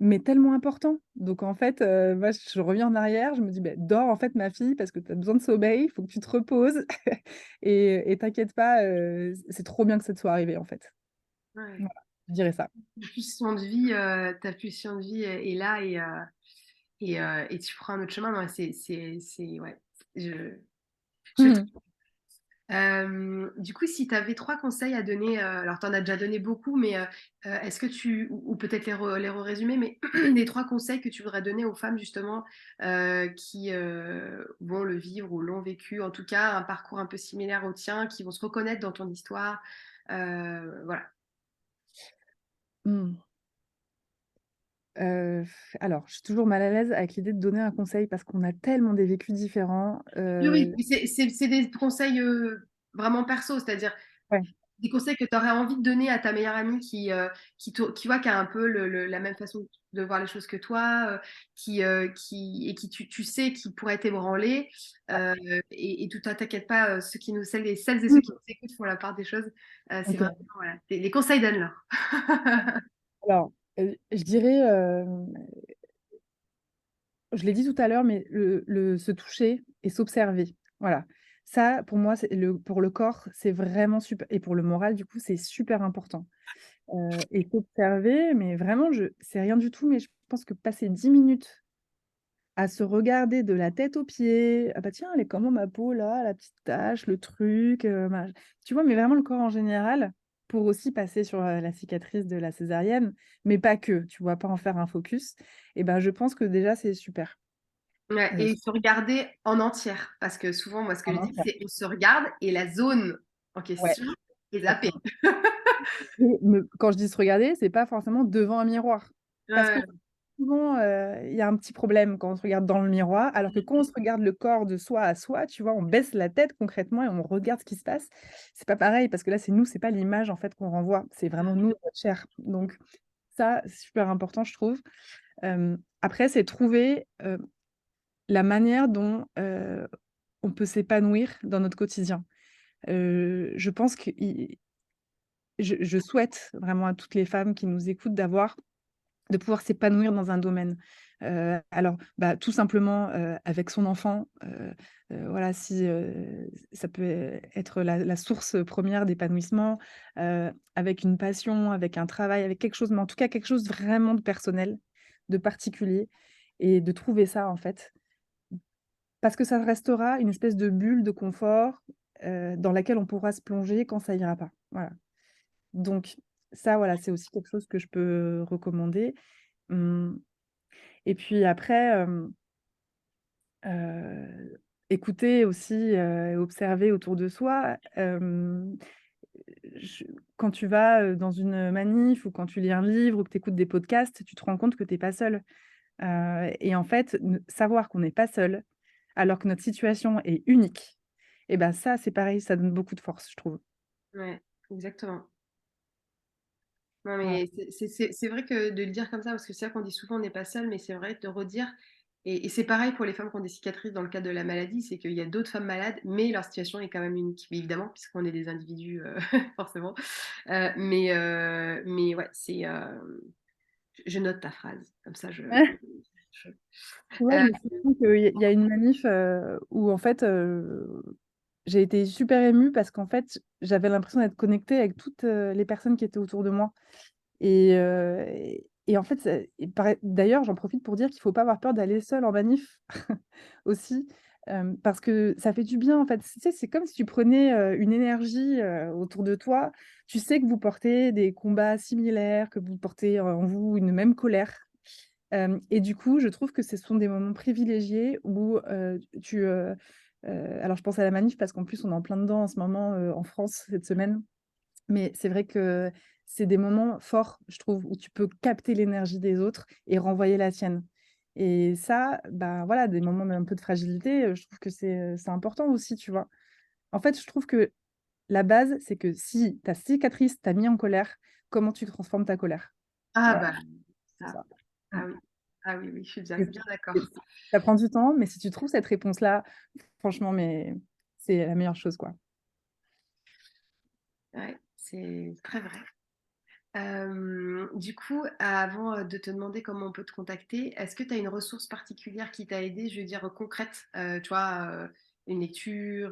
mais tellement important. Donc en fait, moi je reviens en arrière, je me dis: «Beh, dors en fait ma fille parce que tu as besoin de sommeil, il faut que tu te reposes et t'inquiète pas, c'est trop bien que ça te soit arrivé en fait». Ouais. Voilà, je dirais ça. Ta pulsion de vie est là et tu prends un autre chemin. Non, c'est ouais, je je Mmh. du coup, si tu avais 3 conseils à donner, alors tu en as déjà donné beaucoup, mais est-ce que tu ou peut-être les résumer, mais les 3 conseils que tu voudrais donner aux femmes justement, qui, vont le vivre ou l'ont vécu, en tout cas un parcours un peu similaire au tien, qui vont se reconnaître dans ton histoire, voilà. Mmh. Alors, je suis toujours mal à l'aise avec l'idée de donner un conseil parce qu'on a tellement des vécus différents, Oui, oui, mais c'est des conseils, vraiment perso, c'est-à-dire ouais, des conseils que tu aurais envie de donner à ta meilleure amie qui voit, qui a un peu la même façon de voir les choses que toi, qui tu sais qui pourrait t'ébranler, et tout à t'inquiète pas, celles et ceux qui mmh, nous écoutent font la part des choses. C'est vraiment, OK. voilà, les conseils d'Anne-Laure. Alors, je dirais, je l'ai dit tout à l'heure, mais le se toucher et s'observer, voilà. Ça, pour moi, c'est pour le corps, c'est vraiment super et pour le moral, du coup, c'est super important. Et s'observer, mais vraiment, c'est rien du tout, mais je pense que passer 10 minutes à se regarder de la tête aux pieds, «Ah bah tiens, elle est comment ma peau là, la petite tache, le truc, tu vois? Mais vraiment le corps en général, pour aussi passer sur, la cicatrice de la césarienne, mais pas que, tu vois? Pas en faire un focus et ben, je pense que déjà c'est super. Ouais, Heu, et se regarder en entière, parce que souvent, moi, ce que je vraiment dis, faire c'est on se regarde et la zone en ouais, question est zappée. exactement. Et me quand je dis se regarder, c'est pas forcément devant un miroir, parce que Ouais, souvent, il y a un petit problème quand on se regarde dans le miroir, alors que quand on se regarde le corps de soi à soi, tu vois, on baisse la tête concrètement et on regarde ce qui se passe. C'est pas pareil parce que là, c'est nous, c'est pas l'image en fait qu'on renvoie, c'est vraiment nous, notre chair. Donc ça, c'est super important, je trouve. Après, c'est trouver, la manière dont, on peut s'épanouir dans notre quotidien. Je pense que je souhaite vraiment à toutes les femmes qui nous écoutent de pouvoir s'épanouir dans un domaine. Alors, bah, tout simplement, avec son enfant, voilà, si, ça peut être la source première d'épanouissement, avec une passion, avec un travail, avec quelque chose, mais en tout cas quelque chose vraiment de personnel, de particulier et de trouver ça, en fait. Parce que ça restera une espèce de bulle de confort, dans laquelle on pourra se plonger quand ça ira pas. Voilà. Donc ça, voilà, c'est aussi quelque chose que je peux recommander. Mmh. Et puis après, écouter aussi, et observer autour de soi. Je Quand tu vas, dans une manif ou quand tu lis un livre ou que tu écoutes des podcasts, tu te rends compte que tu es pas seul. Et en fait, savoir qu'on n'est pas seul, alors que notre situation est unique et ben ça, c'est pareil, ça donne beaucoup de force, je trouve. Ouais, exactement. Non, Voilà. mais c'est vrai que de le dire comme ça, parce que c'est vrai qu'on dit souvent on n'est pas seul, mais c'est vrai de redire. Et c'est pareil pour les femmes qui ont des cicatrices dans le cadre de la maladie, c'est qu'il y a d'autres femmes malades, mais leur situation est quand même unique, mais évidemment, puisqu'on est des individus, forcément. Mais ouais, je note ta phrase, comme ça je- Ouais, euh, mais c'est vrai qu'il y a une manif, où en fait, j'ai été super émue parce qu'en fait, j'avais l'impression d'être connectée avec toutes, les personnes qui étaient autour de moi et en fait, d'ailleurs, j'en profite pour dire qu'il faut pas avoir peur d'aller seule en manif aussi, parce que ça fait du bien en fait. Tu sais, c'est comme si tu prenais, une énergie, autour de toi. Tu sais que vous portez des combats similaires, que vous portez en vous une même colère. Et du coup, je trouve que ce sont des moments privilégiés où, alors je pense à la manif parce qu'en plus on est en plein dedans en ce moment, en France cette semaine. Mais c'est vrai que c'est des moments forts, je trouve, où tu peux capter l'énergie des autres et renvoyer la tienne. Et ça, bah, voilà, des moments un peu de fragilité, je trouve que c'est important aussi, tu vois? En fait, je trouve que la base, c'est que si ta cicatrice t'a mis en colère, comment tu transformes ta colère? ah Voilà, bah, c'est ça. ça. Mmh. Ah oui, ah oui, oui, je suis bien, Et bien d'accord. et ça prend du temps, mais si tu trouves cette réponse-là, franchement, mais c'est la meilleure chose, quoi. Ouais, c'est très vrai. Du coup, avant de te demander comment on peut te contacter, est-ce que tu as une ressource particulière qui t'a aidé, je veux dire concrète, tu vois, une lecture,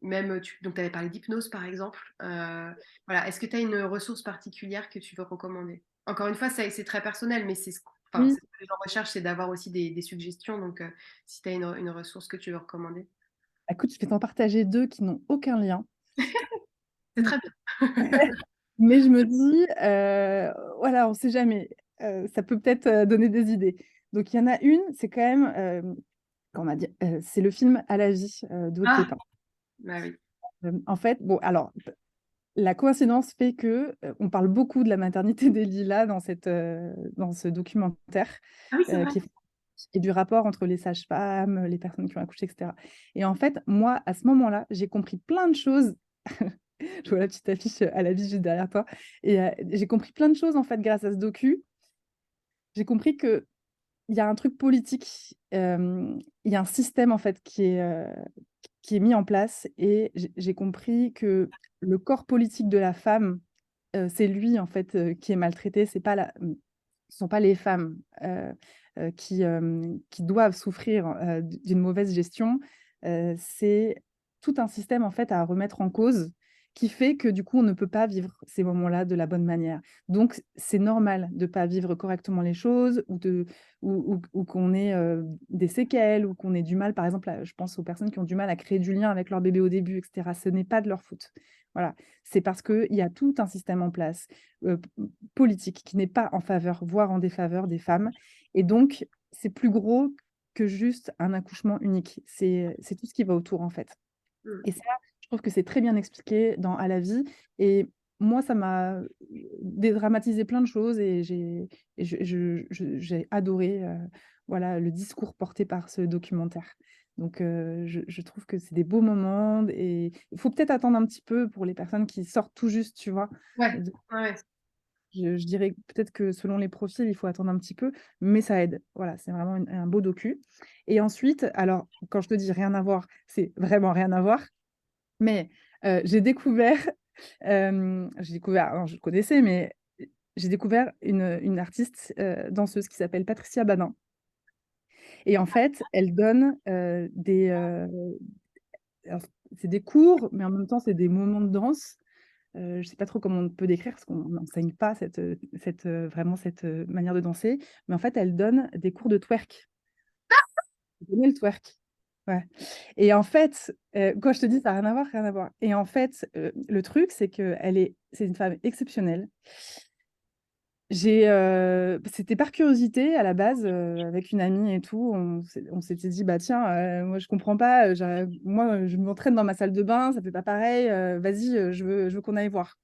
même, donc tu avais parlé d'hypnose par exemple. Voilà, est-ce que tu as une ressource particulière que tu veux recommander? Encore une fois, c'est très personnel, mais enfin, Oui, c'est ce que les gens recherchent, c'est d'avoir aussi des suggestions. Donc, si tu as une ressource que tu veux recommander, écoute, je vais t'en partager 2 qui n'ont aucun lien. c'est très bien. Mais je me dis, voilà, on sait jamais, ça peut peut-être, donner des idées. Donc il y en a une, c'est quand même, comment dire? C'est le film À la vie, d'Aude Ah, Pépin. bah oui. En fait, bon alors, la coïncidence fait que, on parle beaucoup de la maternité des lilas dans ce documentaire, Ah oui, c'est vrai. qui est et du rapport entre les sages-femmes, les personnes qui ont accouché et cetera. Et en fait, moi, à ce moment-là, j'ai compris plein de choses. Je vois la petite affiche, À la vie juste derrière toi et j'ai compris plein de choses, en fait, grâce à ce docu. J'ai compris qu'il y a un truc politique, il y a un système, en fait, qui est mis en place et j'ai compris que le corps politique de la femme, c'est lui, en fait, qui est maltraité, ce sont pas les femmes, qui doivent souffrir, d'une mauvaise gestion. C'est tout un système, en fait, à remettre en cause, qui fait que, du coup, on ne peut pas vivre ces moments-là de la bonne manière. Donc c'est normal de pas vivre correctement les choses ou qu'on ait, des séquelles ou qu'on ait du mal, par exemple, je pense aux personnes qui ont du mal à créer du lien avec leur bébé au début et cetera. Ce n'est pas de leur faute. Voilà, c'est parce qu'il y a tout un système en place, p politique qui n'est pas en faveur, voire en défaveur des femmes et donc c'est plus gros que juste un accouchement unique. C'est tout ce qui va autour, en fait Mm. et ça, je trouve que c'est très bien expliqué dans À la vie et moi, ça m'a dédramatisé plein de choses et j'ai adoré, voilà, le discours porté par ce documentaire. Donc je trouve que c'est des beaux moments et il faut peut-être attendre un petit peu pour les personnes qui sortent tout juste, tu vois? Ouais, De ouais, je dirais peut-être que selon les profils, il faut attendre un petit peu, mais ça aide. Voilà, c'est vraiment un beau docu et ensuite, alors quand je te dis rien à voir, c'est vraiment rien à voir, mais j'ai découvert alors je le connaissais, mais j'ai découvert une artiste, danseuse qui s'appelle Patricia Badin et en fait, elle donne, alors c'est des cours, mais en même temps, c'est des moments de danse. Je sais pas trop comment on peut décrire parce qu'on n'enseigne pas vraiment cette, manière de danser, mais en fait, elle donne des cours de twerk. Tu connais le twerk? Ouais et en fait, quand je te dis ça a rien à voir, rien à voir et en fait, le truc, c'est une femme exceptionnelle. C'était par curiosité à la base, avec une amie et tout, on s'était dit: «Bah tiens, moi je comprends pas, moi, je m'entraîne dans ma salle de bain, ça fait pas pareil, vas-y, je veux qu'on aille voir».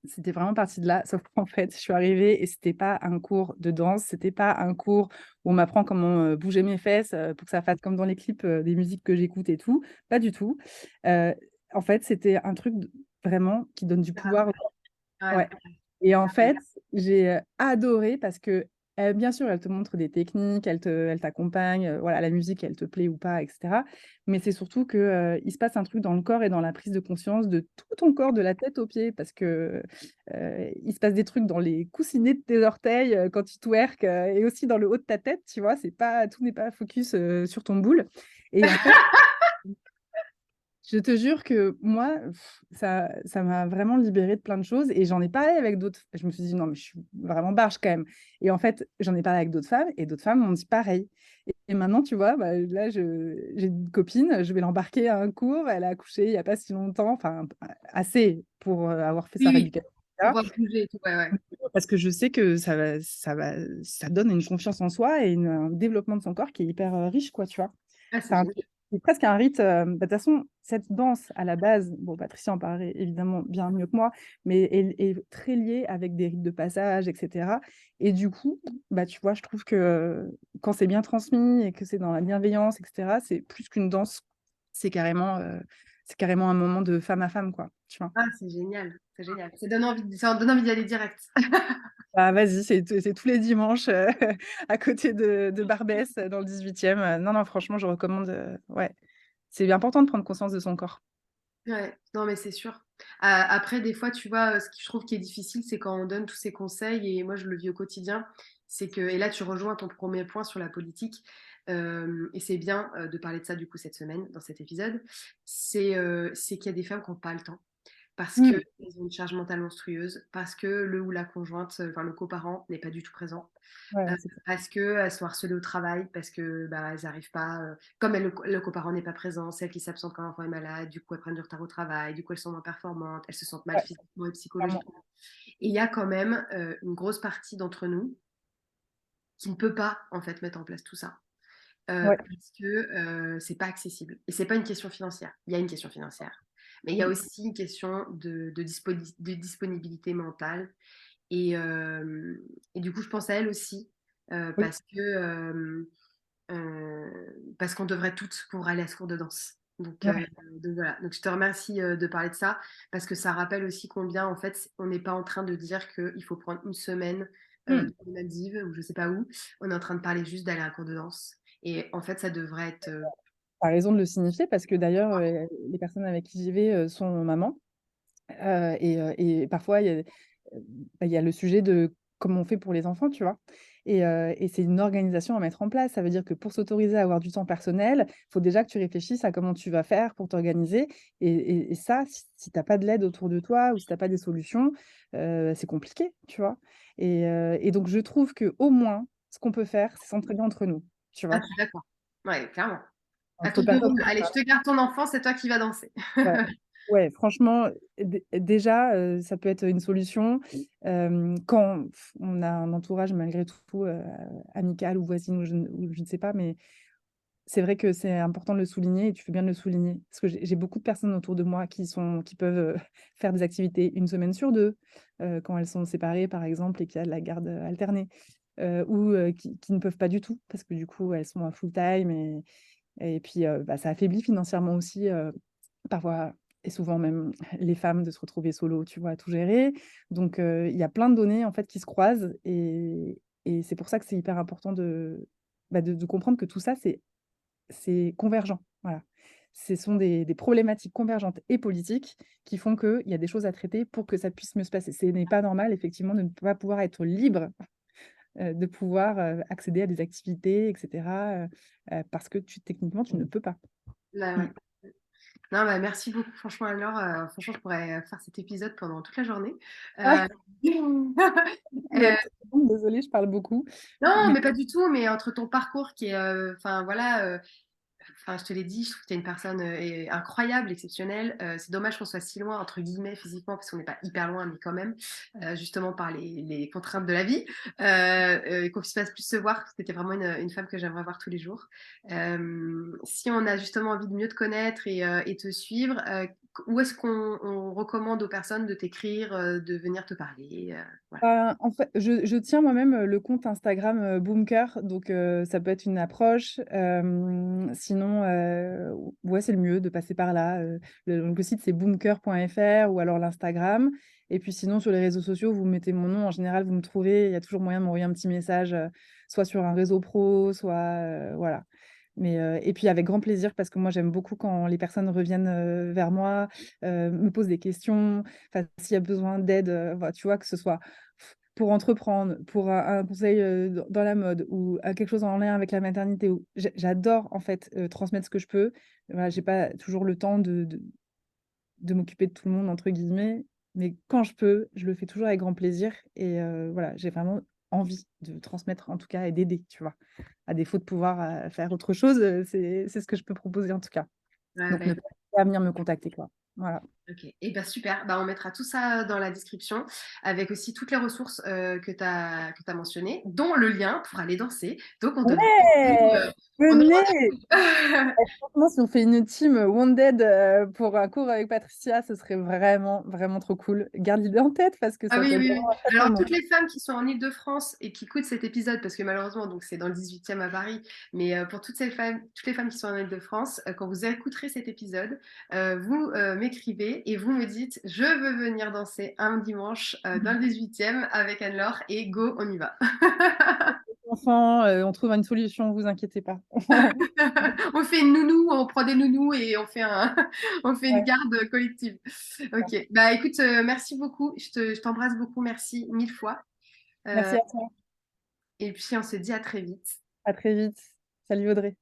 C'était vraiment parti de là, sauf qu'en fait, je suis arrivée et c'était pas un cours de danse, c'était pas un cours où on m'apprend comment, bouger mes fesses, pour que ça fasse comme dans les clips, des musiques que j'écoute et tout, pas du tout. Heu, En fait, c'était un truc d vraiment qui donne du pouvoir. ouais, Ouais et en fait, j'ai, adoré parce que, bien sûr, elle te montre des techniques, elle t'accompagne, voilà, la musique, elle te plaît ou pas et cetera. Mais c'est surtout que, il se passe un truc dans le corps et dans la prise de conscience de tout ton corps, de la tête aux pieds parce que, il se passe des trucs dans les coussinets de tes orteils, quand tu twerks, et aussi dans le haut de ta tête, tu vois? C'est pas tout n'est pas focus, sur ton boule et en fait je te jure que moi, ça m'a vraiment libérée de plein de choses et j'en ai parlé avec d'autres je me suis dit: «Non, mais je suis vraiment barge quand même» et en fait, j'en ai parlé avec d'autres femmes et d'autres femmes m'ont dit pareil et maintenant, tu vois, bah, là, j'ai une copine, je vais l'embarquer à un cours, elle a accouché il y a pas si longtemps, enfin, assez pour, avoir fait oui, sa oui, rééducation et pour cetera. pouvoir bouger et tout, ouais, ouais. Parce que je sais que ça donne une confiance en soi et un développement de son corps qui est hyper, riche, quoi, tu vois? Ah, c'est C'est un génial. c'est presque un rite, bah, de toute façon, cette danse à la base, bon, Patricia en parlerait évidemment bien mieux que moi, mais est très liée avec des rites de passage et cetera et du coup, bah, tu vois, je trouve que, quand c'est bien transmis et que c'est dans la bienveillance et cetera, c'est plus qu'une danse, c'est carrément, heu, c'est carrément un moment de femme à femme, quoi, tu vois? Ah, c'est génial, c'est génial. Ça donne envie d'y aller direct. Bah, vas-y, c'est tous les dimanches, à côté de Barbès, dans le 18e. Non, non, franchement, je recommande, ouais. C'est important de prendre conscience de son corps. Ouais, non, mais c'est sûr. Après, des fois, tu vois, ce que je trouve qui est difficile, c'est quand on donne tous ces conseils et moi, je le vis au quotidien, c'est que et là, tu rejoins ton premier point sur la politique, et c'est bien, de parler de ça, du coup, cette semaine, dans cet épisode. C'est qu'il y a des femmes qui ont pas le temps. Parce Mmh. qu'elles ont une charge mentale monstrueuse, parce que le ou la conjointe, enfin le coparent n'est pas du tout présent, Ouais, c'est clair. parce qu'elles sont harcelées au travail, parce que, bah, elles arrivent pas, comme le coparent n'est pas présent, celle qui s'absente quand l'enfant est malade, du coup elles prennent du retard au travail, du coup elles sont moins performantes, elles se sentent mal Ouais, physiquement et clairement. psychologiquement. Et il y a quand même, une grosse partie d'entre nous qui ne peut pas, en fait, mettre en place tout ça. Ouais. Parce que, c'est pas accessible et c'est pas une question financière. Il y a une question financière, mais il y a Mmh. aussi une question de disponibilité mentale et hem et du coup, je pense à elle aussi, Oui. parce qu'on devrait toutes pouvoir aller à ce cours de danse. Ouais. Donc voilà, donc je te remercie, de parler de ça parce que ça rappelle aussi combien, en fait, on n'est pas en train de dire qu'il faut prendre une semaine, Mmh. dans les Maldives ou je sais pas où. On est en train de parler juste d'aller à un cours de danse et en fait, ça devrait être, Tu as raison de le signifier parce que d'ailleurs, les personnes avec qui j'y vais, sont mamans, et parfois il y a le sujet de comment on fait pour les enfants, tu vois? Et c'est une organisation à mettre en place. Ça veut dire que pour s'autoriser à avoir du temps personnel, il faut déjà que tu réfléchisses à comment tu vas faire pour t'organiser et ça, si tu as pas de l'aide autour de toi ou si tu as pas des solutions, c'est compliqué, tu vois? Et donc je trouve qu'au moins, ce qu'on peut faire, c'est s'entraider entre nous, tu ah, vois? je suis d'accord. Ouais, clairement. À Entre tour de personnes rôle. comme Allez, ça. je te garde ton enfant, c'est toi qui vas danser. Ouais. Ouais, franchement, déjà, ça peut être une solution, quand on a un entourage malgré tout, amical ou voisine ou je ne sais pas, mais c'est vrai que c'est important de le souligner et tu fais bien de le souligner. Parce que j'ai beaucoup de personnes autour de moi qui peuvent, faire des activités une semaine sur 2, quand elles sont séparées, par exemple, et qu'il y a de la garde, alternée, ou qui ne peuvent pas du tout parce que du coup, elles sont en full time et puis, bah, ça affaiblit financièrement aussi, parfois et souvent même les femmes de se retrouver solo, tu vois, à tout gérer. Donc, il y a plein de données, en fait, qui se croisent et c'est pour ça que c'est hyper important de comprendre que tout ça, c'est convergent, voilà. Ce sont des problématiques convergentes et politiques qui font qu'il y a des choses à traiter pour que ça puisse mieux se passer. Ce n'est pas normal effectivement de ne pas pouvoir être libre, de pouvoir, accéder à des activités et cetera, parce que techniquement, tu ne peux pas. Bah, Mmh. ouais. Non, bah, merci beaucoup franchement alors, franchement je pourrais faire cet épisode pendant toute la journée. Ah, Heu, mais désolée, je parle beaucoup, non, mais mais pas du tout, mais entre ton parcours qui est, enfin voilà, enfin, je te l'ai dit, je trouve que tu es une personne incroyable, exceptionnelle. C'est dommage qu'on soit si loin, entre guillemets, physiquement, parce qu'on n'est pas hyper loin, mais quand même, justement par les contraintes de la vie, et qu'on puisse pas plus se voir. C'était vraiment une femme que j'aimerais voir tous les jours. Si on a justement envie de mieux te connaître et te suivre, où est-ce qu'on recommande aux personnes de t'écrire, de venir te parler voilà. En fait, je tiens moi-même, le compte Instagram, Boomker, donc ça peut être une approche. Sinon, ouais, c'est le mieux de passer par là, donc le site c'est boomker.fr ou alors l'Instagram et puis sinon sur les réseaux sociaux, vous mettez mon nom, en général, vous me trouvez. Il y a toujours moyen de m'envoyer un petit message, soit sur un réseau pro, soit, voilà. Mais et puis avec grand plaisir parce que moi j'aime beaucoup quand les personnes reviennent, vers moi, me posent des questions, enfin s'il y a besoin d'aide, voilà, tu vois? Que ce soit pour entreprendre, pour un conseil, dans la mode ou à quelque chose en lien avec la maternité ou j'adore en fait, transmettre ce que je peux. Voilà, j'ai pas toujours le temps de m'occuper de tout le monde entre guillemets, mais quand je peux, je le fais toujours avec grand plaisir et voilà, j'ai vraiment envie de transmettre en tout cas et d'aider, tu vois? À défaut de pouvoir, faire autre chose, c'est ce que je peux proposer en tout cas. Ouais, Donc bah, ne pas à venir me contacter quoi. Voilà. OK et bah, super. Bah, on mettra tout ça dans la description avec aussi toutes les ressources, que tu as mentionnées, dont le lien pour aller danser. Donc on donne Ouais! on donne Venez! rendez-vous. Franchement, si on fait une team, Wounded, pour un cours avec Patricia, ce serait vraiment, vraiment trop cool. Garde l'idée en tête parce que Ah ça peut oui, être oui, vraiment oui. un chouette Alors moment. toutes les femmes qui sont en Île-de-France et qui écoutent cet épisode, parce que malheureusement donc c'est dans le 18e à Paris, mais pour toutes les femmes qui sont en Île-de-France, quand vous écouterez cet épisode, vous m'écrivez et vous me dites: «Je veux venir danser un dimanche, dans le 18e avec Anne-Laure et go, on y va». Enfants, on trouve une solution, vous inquiétez pas. On fait une nounou, on prend des nounous et on fait on fait une Ouais, garde collective. OK. Bah, écoute, merci beaucoup. Je t'embrasse beaucoup. Merci 1000 fois. merci Heu à toi. et puis on se dit à très vite. À très vite. Salut Audrey.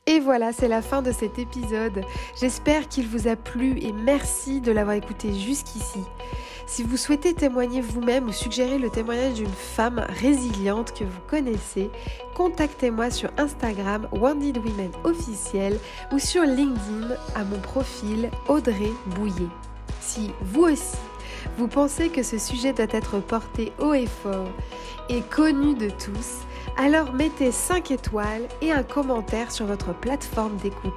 Et voilà, c'est la fin de cet épisode. J'espère qu'il vous a plu et merci de l'avoir écouté jusqu'ici. Si vous souhaitez témoigner vous-même ou suggérer le témoignage d'une femme résiliente que vous connaissez, contactez-moi sur Instagram Wounded Women officiel ou sur LinkedIn à mon profil Audrey Bouillet. Si vous aussi, vous pensez que ce sujet doit être porté haut et fort et connu de tous, alors mettez 5 étoiles et un commentaire sur votre plateforme d'écoute.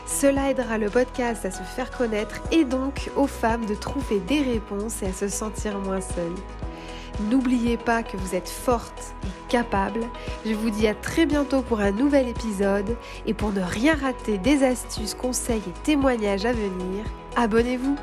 Cela aidera le podcast à se faire connaître et donc aux femmes de trouver des réponses et à se sentir moins seules. N'oubliez pas que vous êtes forte et capable. Je vous dis à très bientôt pour un nouvel épisode et pour ne rien rater des astuces, conseils et témoignages à venir, abonnez-vous.